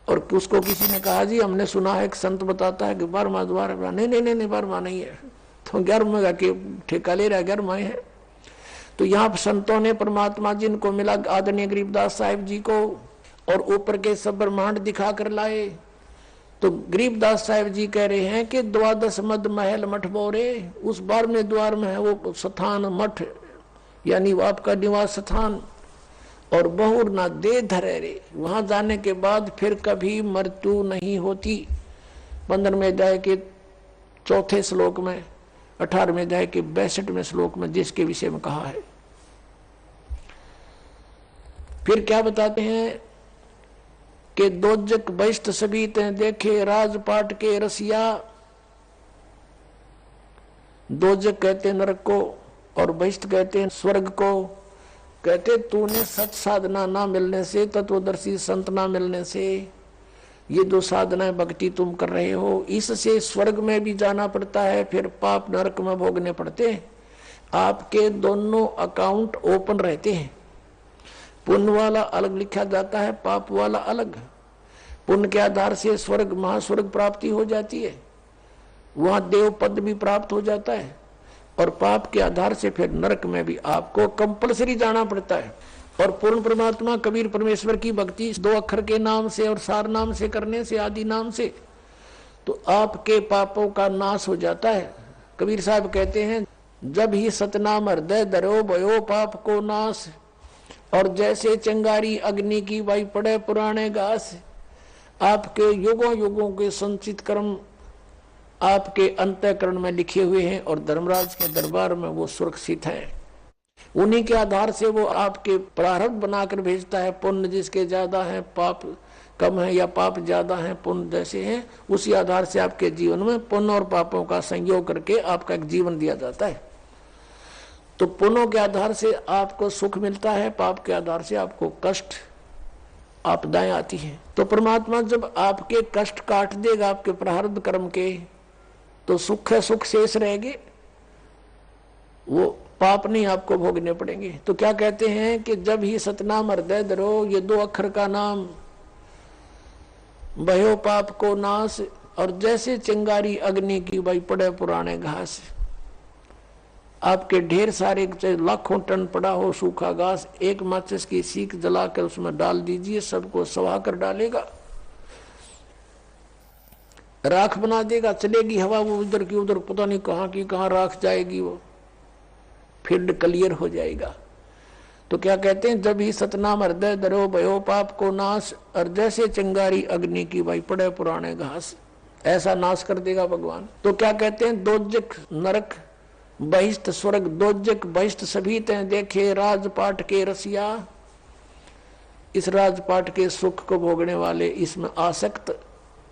और उसको किसी ने कहा जी हमने सुना है एक संत बताता है कि 12वां द्वार है। नहीं 12वां नहीं है, तो 11वां का ठेका ले रहा है, 11वां है। तो यहाँ संतों ने परमात्मा जिनको मिला आदरणीय गरीबदास साहिब जी को, और ऊपर के सब ब्रह्मांड दिखा कर लाए। तो गरीबदास साहिब जी कह रहे हैं कि 12 मद महल मठ बोरे, उस 12वें द्वार में है वो स्थान मठ, यानी वो आपका निवास स्थान। और बहुर ना दे धरे रे, वहां जाने के बाद फिर कभी मृत्यु नहीं होती। 15वें अध्याय के 4थे श्लोक में, 18वें अध्याय के 62वें श्लोक में जिसके विषय में कहा है। फिर क्या बताते हैं कि दोजक बहिष्ठ सभी ते देखे राजपाट के रसिया। दोजक कहते नरक को और बहिष्ठ कहते हैं स्वर्ग को। कहते तूने सत साधना ना मिलने से, तत्वदर्शी संत ना मिलने से, ये जो साधना भक्ति तुम कर रहे हो इससे स्वर्ग में भी जाना पड़ता है, फिर पाप नरक में भोगने पड़ते हैं। आपके दोनों अकाउंट ओपन रहते हैं, पुण्य वाला अलग लिखा जाता है, पाप वाला अलग। पुण्य के आधार से स्वर्ग महास्वर्ग प्राप्ति हो जाती है, वहां देव पद भी प्राप्त हो जाता है, और पाप के आधार से फिर नरक में भी आपको कंपलसरी जाना पड़ता है। और पूर्ण परमात्मा कबीर परमेश्वर की भक्ति 2 अक्षर के नाम से और सार नाम से करने से, आदि नाम से, तो आपके पापों का नाश हो जाता है। कबीर साहब कहते हैं जब ही सतनाम हृदय धरो भयो पाप को नाश। और जैसे चिंगारी अग्नि की वाई पड़े पुराने घास, आपके युगों युगों के संचित कर्म आपके अंतःकरण में लिखे हुए हैं और धर्मराज के दरबार में वो सुरक्षित हैं। उन्हीं के आधार से वो आपके प्रारब्ध बनाकर भेजता है। पुण्य जिसके ज्यादा है, पाप कम है, या पाप ज्यादा है पुण्य जैसे हैं, उसी आधार से आपके जीवन में पुण्य और पापों का संयोग करके आपका एक जीवन दिया जाता है। तो पुण्यों के आधार से आपको सुख मिलता है, पाप के आधार से आपको कष्ट आपदाएं आती हैं। तो परमात्मा जब आपके कष्ट काट देगा आपके प्रारब्ध कर्म के, तो सुख है, सुख शेष रहेगी। वो पाप नहीं आपको भोगने पड़ेंगे। तो क्या कहते हैं कि जब ही सतनाम हृदय धरो, ये 2 अक्षर का नाम, भयो पाप को नाश, और जैसे चिंगारी अग्नि की भाई पड़े पुराने घास। आपके ढेर सारे लाखों टन पड़ा हो सूखा घास, एक माचिस की सीख जलाकर उसमें डाल दीजिए, सबको सवा कर डालेगा, राख बना देगा, चलेगी हवा वो उधर की उधर, पता नहीं कहाँ की कहाँ राख जाएगी, वो फील्ड क्लियर हो जाएगा। तो क्या कहते हैं, जब ही सतनाम हृदय धरो भयो पाप को नाश, और जैसे चिंगारी अग्नि की भाई पड़े पुराने घास, ऐसा नाश कर देगा भगवान। तो क्या कहते हैं, दोजक नरक बहिष्ठ स्वर्ग, दोजक बहिष्ठ सभी ते देखे राजपाट के रसिया, इस राजपाट के सुख को भोगने वाले, इसमें आसक्त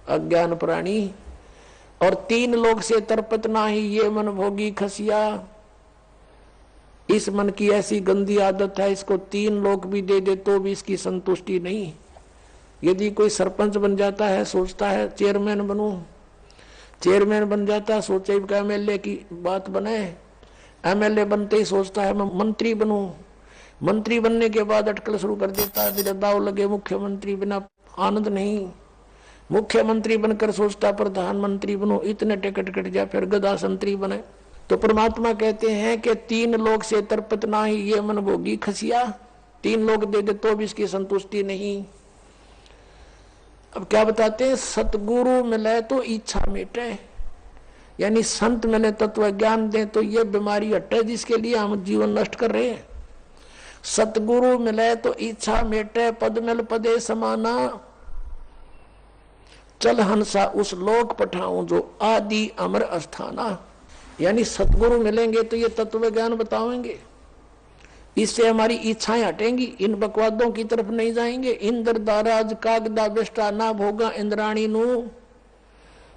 अज्ञान प्राणी, और 3 लोग से तरपत नाही ये मन भोगी खसिया। इस मन की ऐसी गंदी आदत है, इसको 3 लोग भी दे दे तो भी इसकी संतुष्टि नहीं। यदि कोई सरपंच बन जाता है, सोचता है चेयरमैन बनूं, चेयरमैन बन जाता है, सोचे एमएलए की बात बने, एमएलए बनते ही सोचता है मैं मंत्री बनूं, मंत्री बनने के बाद अटकल शुरू कर देता है, फिर दाव लगे मुख्यमंत्री, बिना आनंद नहीं। मुख्यमंत्री बनकर सोचता प्रधानमंत्री बनूं, इतने टिकट कट जाए, फिर गदा संतरी बने। तो परमात्मा कहते हैं कि 3 लोग से तरपत नाही ये मन भोगी खसिया, 3 लोग दे दे तो भी इसकी संतुष्टि नहीं। अब क्या बताते हैं, सतगुरु मिले तो इच्छा मिटे, यानी संत मिले तत्व ज्ञान दे तो ये बीमारी हटे जिसके लिए हम जीवन नष्ट कर रहे हैं। सतगुरु मिले तो इच्छा मिटे, पद मिल पदे समाना, चल हंसा उस लोक पठाऊं जो आदि अमर अस्थाना। यानी सतगुरु मिलेंगे तो ये तत्व ज्ञान बताएंगे, इससे हमारी इच्छाएं हटेंगी, इन बकवादों की तरफ नहीं जाएंगे। इंद्र दाराज कागदा बेष्टा ना भोगा इंद्राणी नु।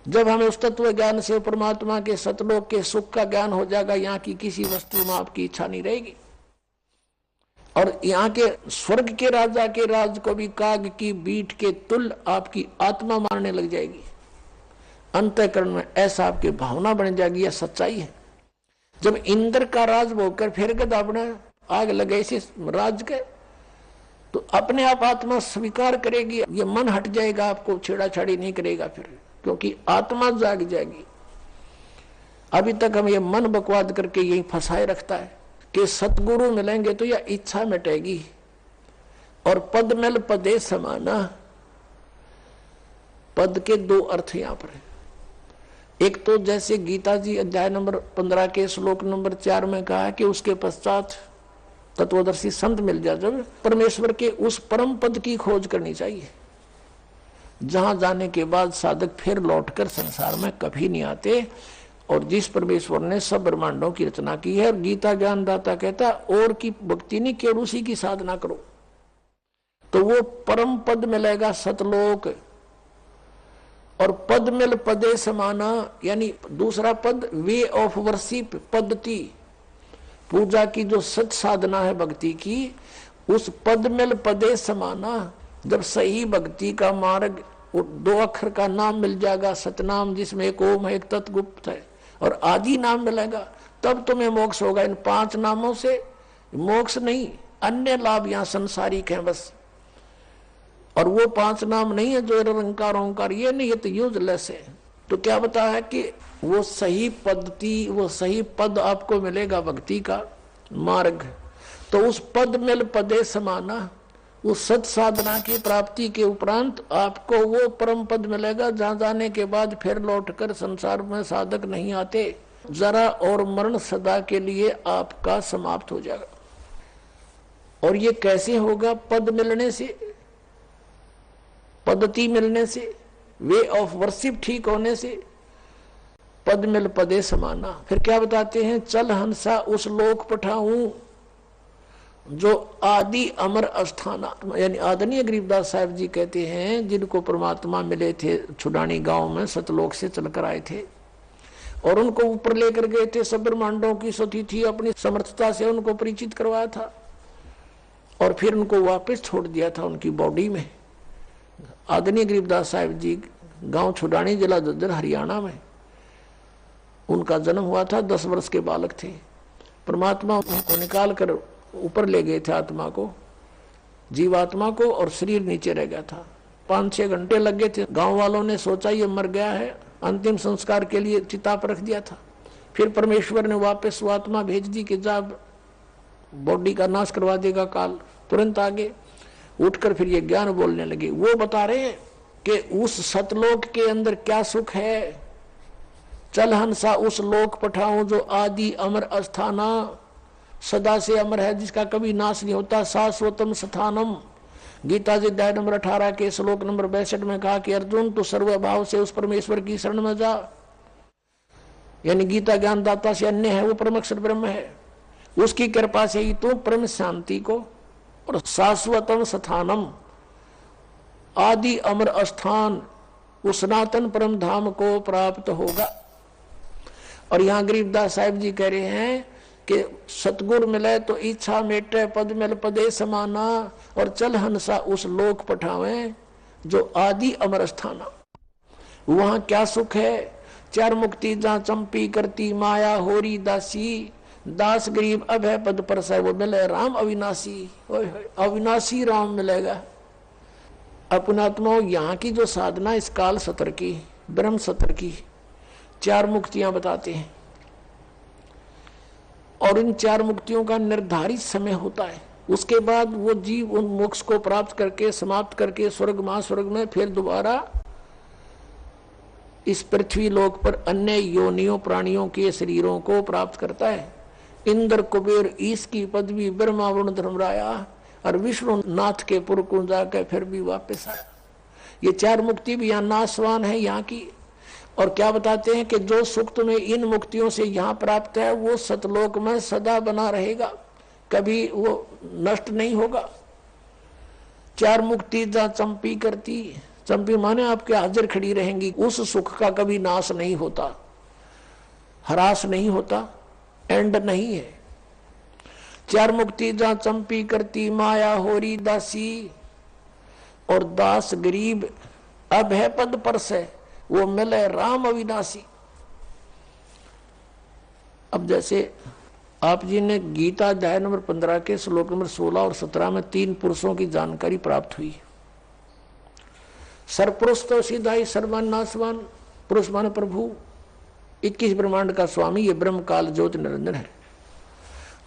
जब हमें उस तत्व ज्ञान से परमात्मा के सतलोक के सुख का ज्ञान हो जाएगा, यहाँ की किसी वस्तु में आपकी इच्छा नहीं रहेगी, और यहाँ के स्वर्ग के राजा के राज को भी काग की बीट के तुल्य आपकी आत्मा मारने लग जाएगी। अंतःकरण में ऐसा आपकी भावना बन जाएगी, यह सच्चाई है। जब इंद्र का राज भोगकर फिर गदा बना आग लगे इसे राज के, तो अपने आप आत्मा स्वीकार करेगी, ये मन हट जाएगा, आपको छेड़ाछाड़ी नहीं करेगा फिर, क्योंकि आत्मा जाग जाएगी। अभी तक हम ये मन बकवाद करके यही फंसाए रखता है कि सतगुरु मिलेंगे तो यह इच्छा मिटेगी, और पद मिल पदे समाना। पद के 2 अर्थ यहां पर है। एक तो जैसे गीता जी अध्याय नंबर 15 के श्लोक नंबर 4 में कहा है कि उसके पश्चात तत्वदर्शी संत मिल जाए, जब परमेश्वर के उस परम पद की खोज करनी चाहिए, जहां जाने के बाद साधक फिर लौटकर संसार में कभी नहीं आते, और जिस परमेश्वर ने सब ब्रह्मांडों की रचना की है। और गीता ज्ञानदाता कहता और की भक्ति नहीं, केवल उसी की साधना करो तो वो परम पद मिलेगा, सतलोक। और पद मिल पदे समाना, यानी दूसरा पद वे ऑफ वर्शिप, पद्धति, पूजा की जो सच साधना है भक्ति की, उस पद मिल पदे समाना। जब सही भक्ति का मार्ग, 2 अक्षर का नाम मिल जाएगा, सतनाम, जिसमें एक ओम है, एक तत्गुप्त है, और आदि नाम मिलेगा, तब तुम्हें मोक्ष होगा। इन 5 नामों से मोक्ष नहीं, अन्य लाभ यहाँ संसारिक है बस। और वो 5 नाम नहीं है जो निरंकार ओंकार, ये नहीं, ये तो यूजलेस है। तो क्या बताया है कि वो सही पद्धति, वो सही पद आपको मिलेगा भक्ति का मार्ग। तो उस पद मिल पदे समाना, उस सत साधना की प्राप्ति के उपरांत आपको वो परम पद मिलेगा, जहां जाने के बाद फिर लौटकर संसार में साधक नहीं आते। जरा और मरण सदा के लिए आपका समाप्त हो जाएगा। और ये कैसे होगा? पद मिलने से, पद्धति मिलने से, वे ऑफ वर्शिप ठीक होने से। पद मिल पदे समाना। फिर क्या बताते हैं? चल हंसा उस लोक पठाऊं जो आदि अमर अस्थाना। यानी आदरणीय गरीबदास साहब जी कहते हैं, जिनको परमात्मा मिले थे छुडानी गांव में, सतलोक से चलकर आए थे और उनको ऊपर लेकर गए थे, सब ब्रह्मांडों की सती थी, अपनी समर्थता से उनको परिचित करवाया था और फिर उनको वापस छोड़ दिया था उनकी बॉडी में। आदरणीय गरीबदास साहब जी गांव छुडानी, जिला झज्जर, हरियाणा में उनका जन्म हुआ था। 10 वर्ष के बालक थे। परमात्मा उनको निकाल कर ऊपर ले गए थे, आत्मा को, जीवात्मा को, और शरीर नीचे रह गया था। 5-6 घंटे लग गए थे। गांव वालों ने सोचा ये मर गया है, अंतिम संस्कार के लिए चिता पर रख दिया था। फिर परमेश्वर ने वापस वो आत्मा भेज दी कि जा बॉडी का नाश करवा देगा काल। तुरंत आगे उठकर फिर ये ज्ञान बोलने लगे। वो बता रहे हैं कि उस सतलोक के अंदर क्या सुख है। चल हंसा उस लोक पठाऊं जो आदि अमर अस्थाना, सदा से अमर है, जिसका कभी नाश नहीं होता। शाश्वतम स्थानम। गीता जी अध्याय नंबर 18 के श्लोक नंबर 62 में कहा कि अर्जुन तू सर्वभाव से उस परमेश्वर की शरण में जा। यानी गीता ज्ञानदाता से अन्य है, वो परमेश्वर ब्रह्म है। उसकी कृपा से ही तू परम शांति को और शाश्वतम स्थानम, आदि अमर अस्थान, उस सनातन परम धाम को प्राप्त होगा। और यहाँ गरीबदास साहिब जी कह रहे हैं कि सतगुर मिले तो इच्छा मेटे, पद मिल पदे समाना, और चल हंसा उस लोक पठावे जो आदि अमर स्थाना। वहां क्या सुख है। 4 मुक्ति जहाँ चंपी करती माया होरी दासी, दास गरीब अब है पद पर से वो मिले राम अविनाशी। अविनाशी राम मिलेगा। अपनात्माओं, यहाँ की जो साधना इस काल सत्र की, ब्रह्म सत्र की 4 मुक्तियां बताते हैं, और इन 4 मुक्तियों का निर्धारित समय होता है। उसके बाद वो जीव उन मोक्ष को प्राप्त करके समाप्त करके स्वर्ग महास्वर्ग में फिर दोबारा इस पृथ्वी लोक पर अन्य योनियों प्राणियों के शरीरों को प्राप्त करता है। इंद्र कुबेर ईश की पदवी, ब्रह्मा वरुण धर्मराया और विष्णु नाथ के पुर को जाकर फिर भी वापस आया। ये 4 मुक्ति भी यहाँ नाशवान है यहाँ की। और क्या बताते हैं कि जो सुख तुम्हें इन मुक्तियों से यहाँ प्राप्त है वो सतलोक में सदा बना रहेगा, कभी वो नष्ट नहीं होगा। 4 मुक्ति जहाँ चंपी करती, चंपी माने आपके हाजिर खड़ी रहेंगी, उस सुख का कभी नाश नहीं होता, ह्रास नहीं होता, एंड नहीं है। 4 मुक्ति जहाँ चंपी करती माया होरी दासी, और दास गरीब अब है पद पर से वो मिले राम अविनाशी। अब जैसे आप जी ने गीता अध्याय नंबर 15 के श्लोक नंबर 16 और 17 में 3 पुरुषों की जानकारी प्राप्त हुई। सरपुरुष तो सीधा ही सर्वान नाशवान, पुरुष माने प्रभु, 21 ब्रह्मांड का स्वामी, ये ब्रह्म काल ज्योति निरंजन है।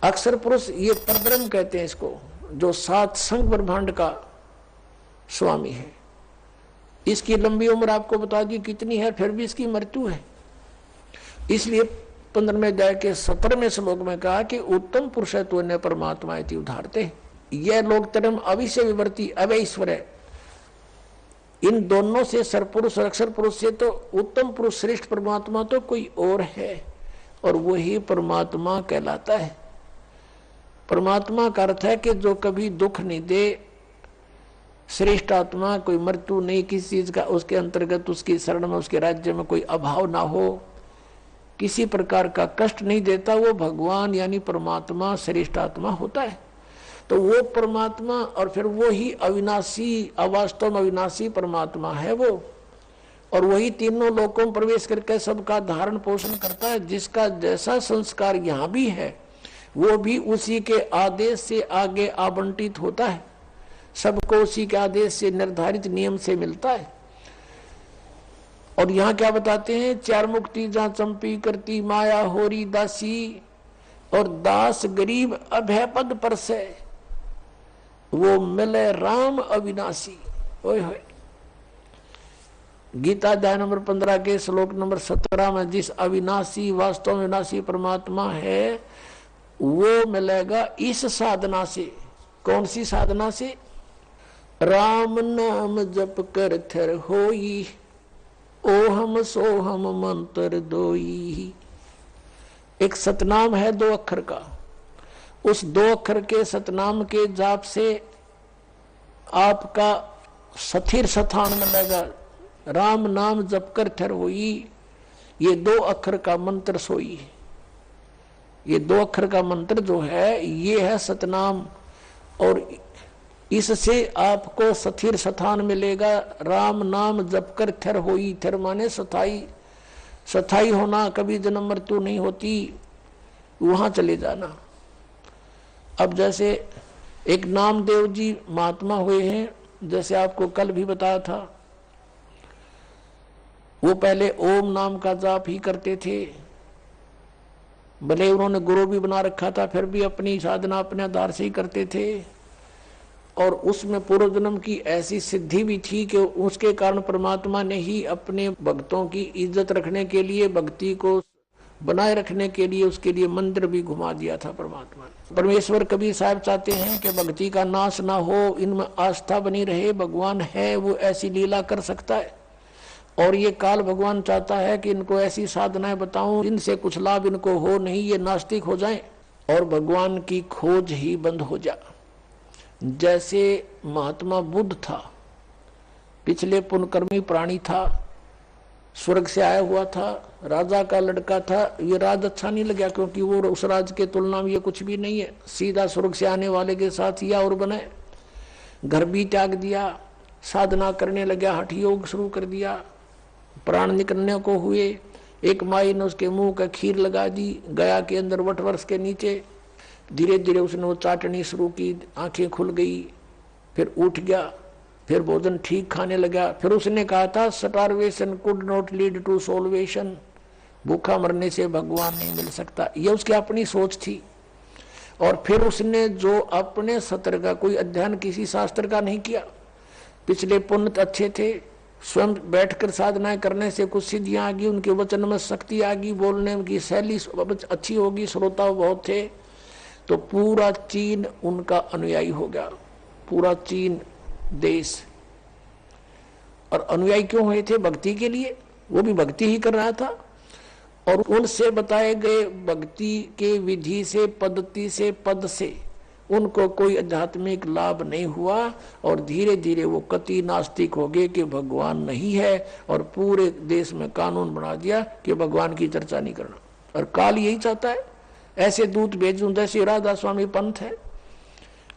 अक्षर पुरुष ये परब्रह्म कहते हैं इसको, जो 7 संग ब्रह्मांड का स्वामी है। इसकी लंबी उम्र आपको बता दी कितनी है, फिर भी इसकी मृत्यु है। इसलिए 15वें अध्याय के 17वें श्लोक में कहा कि उत्तम पुरुष है तो अन्य परमात्मा इति उदाहरते। यह लोक तरम अविषय विवर्ती अवय ईश्वर है। इन दोनों से सरपुरुष और अक्षर पुरुष से तो उत्तम पुरुष श्रेष्ठ परमात्मा तो कोई और है, और वही परमात्मा कहलाता है। परमात्मा का अर्थ है कि जो कभी दुख नहीं दे, श्रेष्ठ आत्मा, कोई मृत्यु नहीं किसी चीज का, उसके अंतर्गत उसकी शरण में उसके राज्य में कोई अभाव ना हो, किसी प्रकार का कष्ट नहीं देता, वो भगवान यानी परमात्मा श्रेष्ठ आत्मा होता है। तो वो परमात्मा, और फिर वो ही अविनाशी, अवास्तव में अविनाशी परमात्मा है वो, और वही तीनों लोकों में प्रवेश करके सबका धारण पोषण करता है। जिसका जैसा संस्कार यहाँ भी है वो भी उसी के आदेश से आगे आवंटित होता है, सबको उसी के आदेश से निर्धारित नियम से मिलता है। और यहाँ क्या बताते हैं, 4 मुक्ति जहाँ चंपी करती माया होरी दासी, और दास गरीब अभय पद पर से वो मिले राम अविनाशी। ओए होए, गीता अध्याय नंबर 15 के श्लोक नंबर 17 में जिस अविनाशी वास्तव में विनाशी परमात्मा है वो मिलेगा इस साधना से। कौन सी साधना से? राम नाम जप कर थर होई, ओहम सोहम मंत्र दोई। एक सतनाम है 2 अक्षर का, उस 2 अक्षर के सतनाम के जाप से आपका स्थिर स्थान मिलेगा। राम नाम जप कर थर होई, ये 2 अक्षर का मंत्र सोई। ये 2 अक्षर का मंत्र जो है ये है सतनाम, और इससे आपको स्थिर स्थान मिलेगा। राम नाम जप कर थर होई, थर माने स्थाई, स्थाई होना, कभी जन्म मृत्यु नहीं होती। वहां चले जाना। अब जैसे एक नामदेव जी महात्मा हुए हैं, जैसे आपको कल भी बताया था, वो पहले ओम नाम का जाप ही करते थे। भले उन्होंने गुरु भी बना रखा था, फिर भी अपनी साधना अपने आधार से ही करते थे। और उसमें पूर्व जन्म की ऐसी सिद्धि भी थी कि उसके कारण परमात्मा ने ही अपने भक्तों की इज्जत रखने के लिए, भक्ति को बनाए रखने के लिए, उसके लिए मंदिर भी घुमा दिया था परमात्मा ने। परमेश्वर कबीर साहब चाहते हैं कि भक्ति का नाश ना हो, इनमें आस्था बनी रहे। भगवान है, वो ऐसी लीला कर सकता है। और ये काल भगवान चाहता है कि इनको ऐसी साधनाएं बताऊं जिनसे कुछ लाभ इनको हो नहीं, ये नास्तिक हो जाएं और भगवान की खोज ही बंद हो जाए। जैसे महात्मा बुद्ध था, पिछले पुण्यकर्मी प्राणी था, स्वर्ग से आया हुआ था, राजा का लड़का था। ये राज अच्छा नहीं लगा, क्योंकि वो उस राज के तुलना में ये कुछ भी नहीं है। सीधा स्वर्ग से आने वाले के साथ या और बने, घर भी त्याग दिया, साधना करने लगा, हठ योग शुरू कर दिया, प्राण निकलने को हुए। एक माई ने उसके मुंह का खीर लगा दी गया के अंदर वटवृक्ष के नीचे। धीरे धीरे उसने वो चाटनी शुरू की, आंखें खुल गई, फिर उठ गया, फिर भोजन ठीक खाने लगा। फिर उसने कहा था, starvation could not lead to salvation, भूखा मरने से भगवान नहीं मिल सकता। ये उसकी अपनी सोच थी। और फिर उसने जो अपने सत्र का कोई अध्ययन किसी शास्त्र का नहीं किया, पिछले पुण्य अच्छे थे, स्वयं बैठकर साधनाएं करने से कुछ सिद्धियां आ गई, उनके वचन में शक्ति आ गई, बोलने की शैली अच्छी होगी, श्रोता बहुत थे, तो पूरा चीन उनका अनुयायी हो गया, पूरा चीन देश। और अनुयायी क्यों हुए थे? भक्ति के लिए। वो भी भक्ति ही कर रहा था। और उनसे बताए गए भक्ति के विधि से, पद्धति से, पद से उनको कोई आध्यात्मिक लाभ नहीं हुआ। और धीरे धीरे वो कति नास्तिक हो गए कि भगवान नहीं है, और पूरे देश में कानून बना दिया कि भगवान की चर्चा नहीं करना। और काल यही चाहता है, ऐसे दूत भेजूं जैसे राधा स्वामी पंथ है,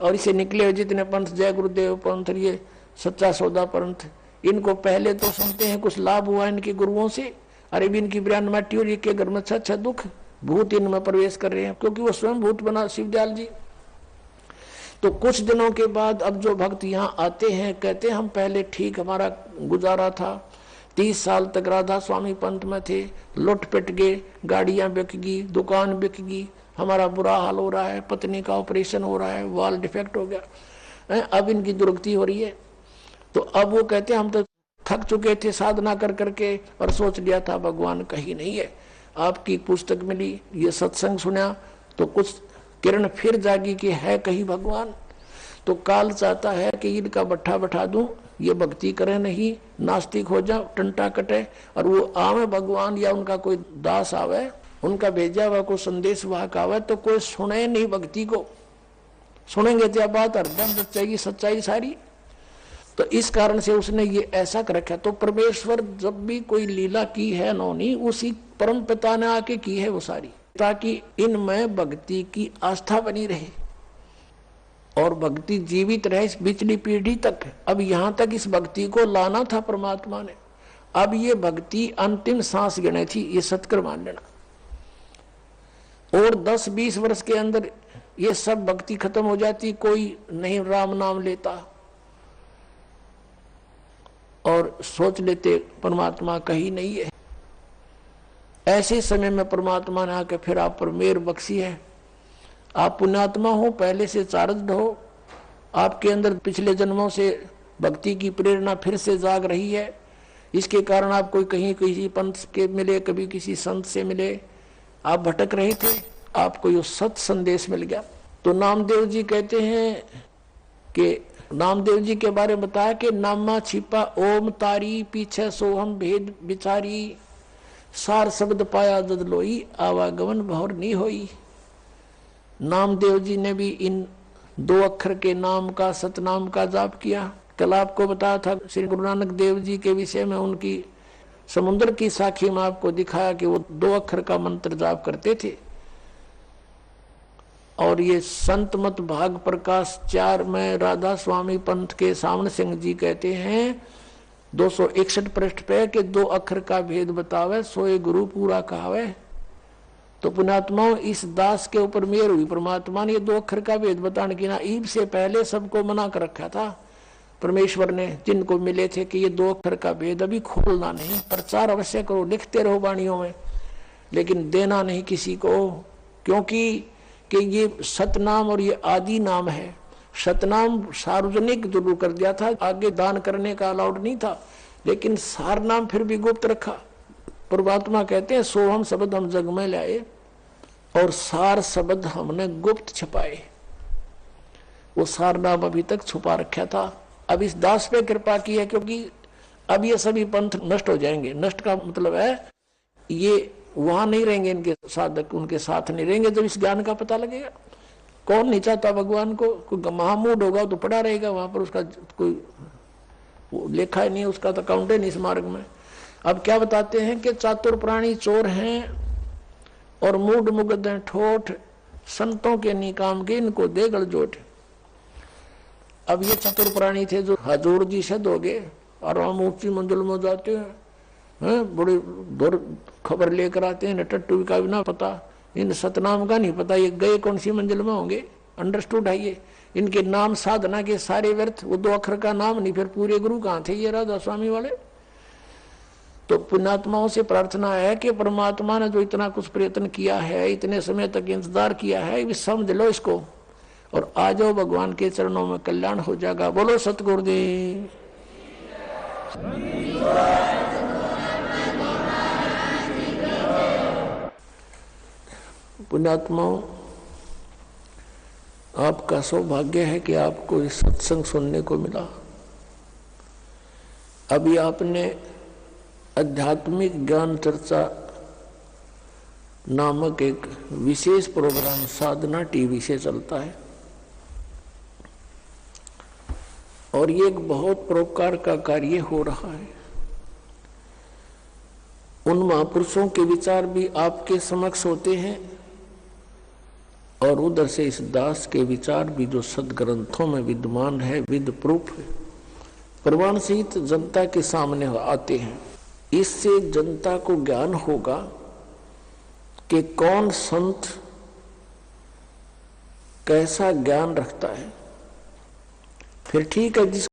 और इसे निकले हुए जितने पंथ, जय गुरुदेव पंथ, ये सच्चा सौदा पंथ, इनको पहले तो सुनते हैं कुछ लाभ हुआ इनके गुरुओं से, अरे भी इनकी ब्रांड माटी और के घर में अच्छा दुख, भूत इनमें प्रवेश कर रहे हैं, क्योंकि वो स्वयं भूत बना शिवदयाल जी। तो कुछ दिनों के बाद अब जो भक्त यहाँ आते हैं, कहते हैं हम पहले ठीक हमारा गुजारा था, 30 साल तक राधा स्वामी पंथ में थे, लुट पिट गए, गाड़ियां बिक गई, दुकान बिक गई, हमारा बुरा हाल हो रहा है, पत्नी का ऑपरेशन हो रहा है, वाल डिफेक्ट हो गया, अब इनकी दुर्गति हो रही है। तो अब वो कहते हैं हम तो थक चुके थे साधना कर करके, और सोच लिया था भगवान कहीं नहीं है। आपकी पुस्तक मिली, ये सत्संग सुना, तो कुछ किरण फिर जागी कि है कहीं भगवान। तो काल चाहता है कि इनका बट्ठा बैठा दूं, ये भक्ति करे नहीं, नास्तिक हो जाओ, टंटा कटे, और वो आवे भगवान या उनका कोई दास आवे, उनका भेजा हुआ कोई संदेश वाहक आवे, तो कोई सुने नहीं भक्ति को। सुनेंगे तो बात हरदम सच्चाई सच्चाई सारी। तो इस कारण से उसने ये ऐसा कर रखा। तो परमेश्वर जब भी कोई लीला की है नौनी, उसी परम पिता ने आके की है वो सारी, ताकि इनमें भक्ति की आस्था बनी रहे और भक्ति जीवित रहे इस पिछली पीढ़ी तक। अब यहाँ तक इस भक्ति को लाना था परमात्मा ने। अब ये भक्ति अंतिम सांस गिने थी, ये सत्कर मान लेना। और 10-20 वर्ष के अंदर ये सब भक्ति खत्म हो जाती, कोई नहीं राम नाम लेता, और सोच लेते परमात्मा कहीं नहीं है। ऐसे समय में परमात्मा ने आके फिर आप पर मेहर बख्शी है। आप पुण्यात्मा हो, पहले से चार्जड हो, आपके अंदर पिछले जन्मों से भक्ति की प्रेरणा फिर से जाग रही है। इसके कारण आप कोई कहीं किसी पंथ के मिले, कभी किसी संत से मिले, आप भटक रहे थे, आपको ये सत संदेश मिल गया। तो नामदेव जी कहते हैं कि नामदेव जी के बारे में बताया कि नामा छिपा ओम तारी, पीछे सोहम भेद बिचारी, सार शब्द पाया जद लोई, आवागमन भौर नहीं होई। नामदेव जी ने भी इन 2 अक्षर के नाम का, सतनाम का जाप किया। कल आपको बताया था श्री गुरु नानक देव जी के विषय में, उनकी समुद्र की साखी में आपको दिखाया कि वो 2 अक्षर का मंत्र जाप करते थे। और ये संत मत भाग प्रकाश 4 में राधा स्वामी पंथ के सामने सिंह जी कहते हैं 261 पृष्ठ पे कि 2 अक्षर का भेद बतावे, सोए गुरु पूरा कहावे। तो पुण्यात्माओं, इस दास के ऊपर मेहर हुई परमात्मा ने ये 2 अक्षर का भेद बताने की ना ईब से पहले सबको मना कर रखा था परमेश्वर ने, जिनको मिले थे कि ये 2 अक्षर का भेद अभी खोलना नहीं, प्रचार अवश्य करो, लिखते रहो वाणियों में, लेकिन देना नहीं किसी को, क्योंकि कि ये सतनाम और ये आदि नाम है। सतनाम सार्वजनिक जरूर कर दिया था, आगे दान करने का अलाउड नहीं था, लेकिन सार नाम फिर भी गुप्त रखा। परमात्मा कहते हैं सोहम शब्द हम जग में लाए और सार शब्द हमने गुप्त छुपाए। वो सार नाम अभी तक छुपा रखा था, अब इस दास पे कृपा की है, क्योंकि अब ये सभी पंथ नष्ट हो जाएंगे। नष्ट का मतलब है ये वहां नहीं रहेंगे, इनके साधक उनके साथ नहीं रहेंगे जब इस ज्ञान का पता लगेगा। कौन नहीं चाहता भगवान को? कोई महामूड होगा तो पड़ा रहेगा वहां पर, उसका कोई लेखा ही नहीं, उसका तो अकाउंट ही नहीं इस मार्ग में। अब क्या बताते हैं कि चातुर प्राणी चोर हैं और मूड मुग्ध हैं ठोठ, संतों के निकाम के इनको दे गलजोट। अब ये चतुर प्राणी थे जो हजूर जी सद हो गए और हम ऊंची मंजिल में जाते हैं, बड़ी दूर खबर लेकर आते हैं, टट्टू का भी ना पता, इन सतनाम का नहीं पता ये गए कौन सी मंजिल में होंगे। अंडरस्टूड है ये, इनके नाम साधना के सारे व्यर्थ, वो 2 अक्षर का नाम नहीं, फिर पूरे गुरु कहाँ थे ये राधा स्वामी वाले। तो पुण्यात्माओं से प्रार्थना है कि परमात्मा ने जो इतना कुछ प्रयत्न किया है, इतने समय तक इंतजार किया है, भी समझ लो इसको और आ जाओ भगवान के चरणों में, कल्याण हो जाएगा। बोलो सतगुरुदेव। पुण्यात्माओं, आपका सौभाग्य है कि आपको इस सत्संग सुनने को मिला। अभी आपने आध्यात्मिक ज्ञान चर्चा नामक एक विशेष प्रोग्राम साधना टीवी से चलता है और ये एक बहुत परोपकार का कार्य हो रहा है। उन महापुरुषों के विचार भी आपके समक्ष होते हैं और उधर से इस दास के विचार भी जो सदग्रंथों में विद्यमान है, विद प्रूफ है, प्रमाण सहित जनता के सामने आते हैं। इससे जनता को ज्ञान होगा कि कौन संत कैसा ज्ञान रखता है। फिर ठीक है, जिस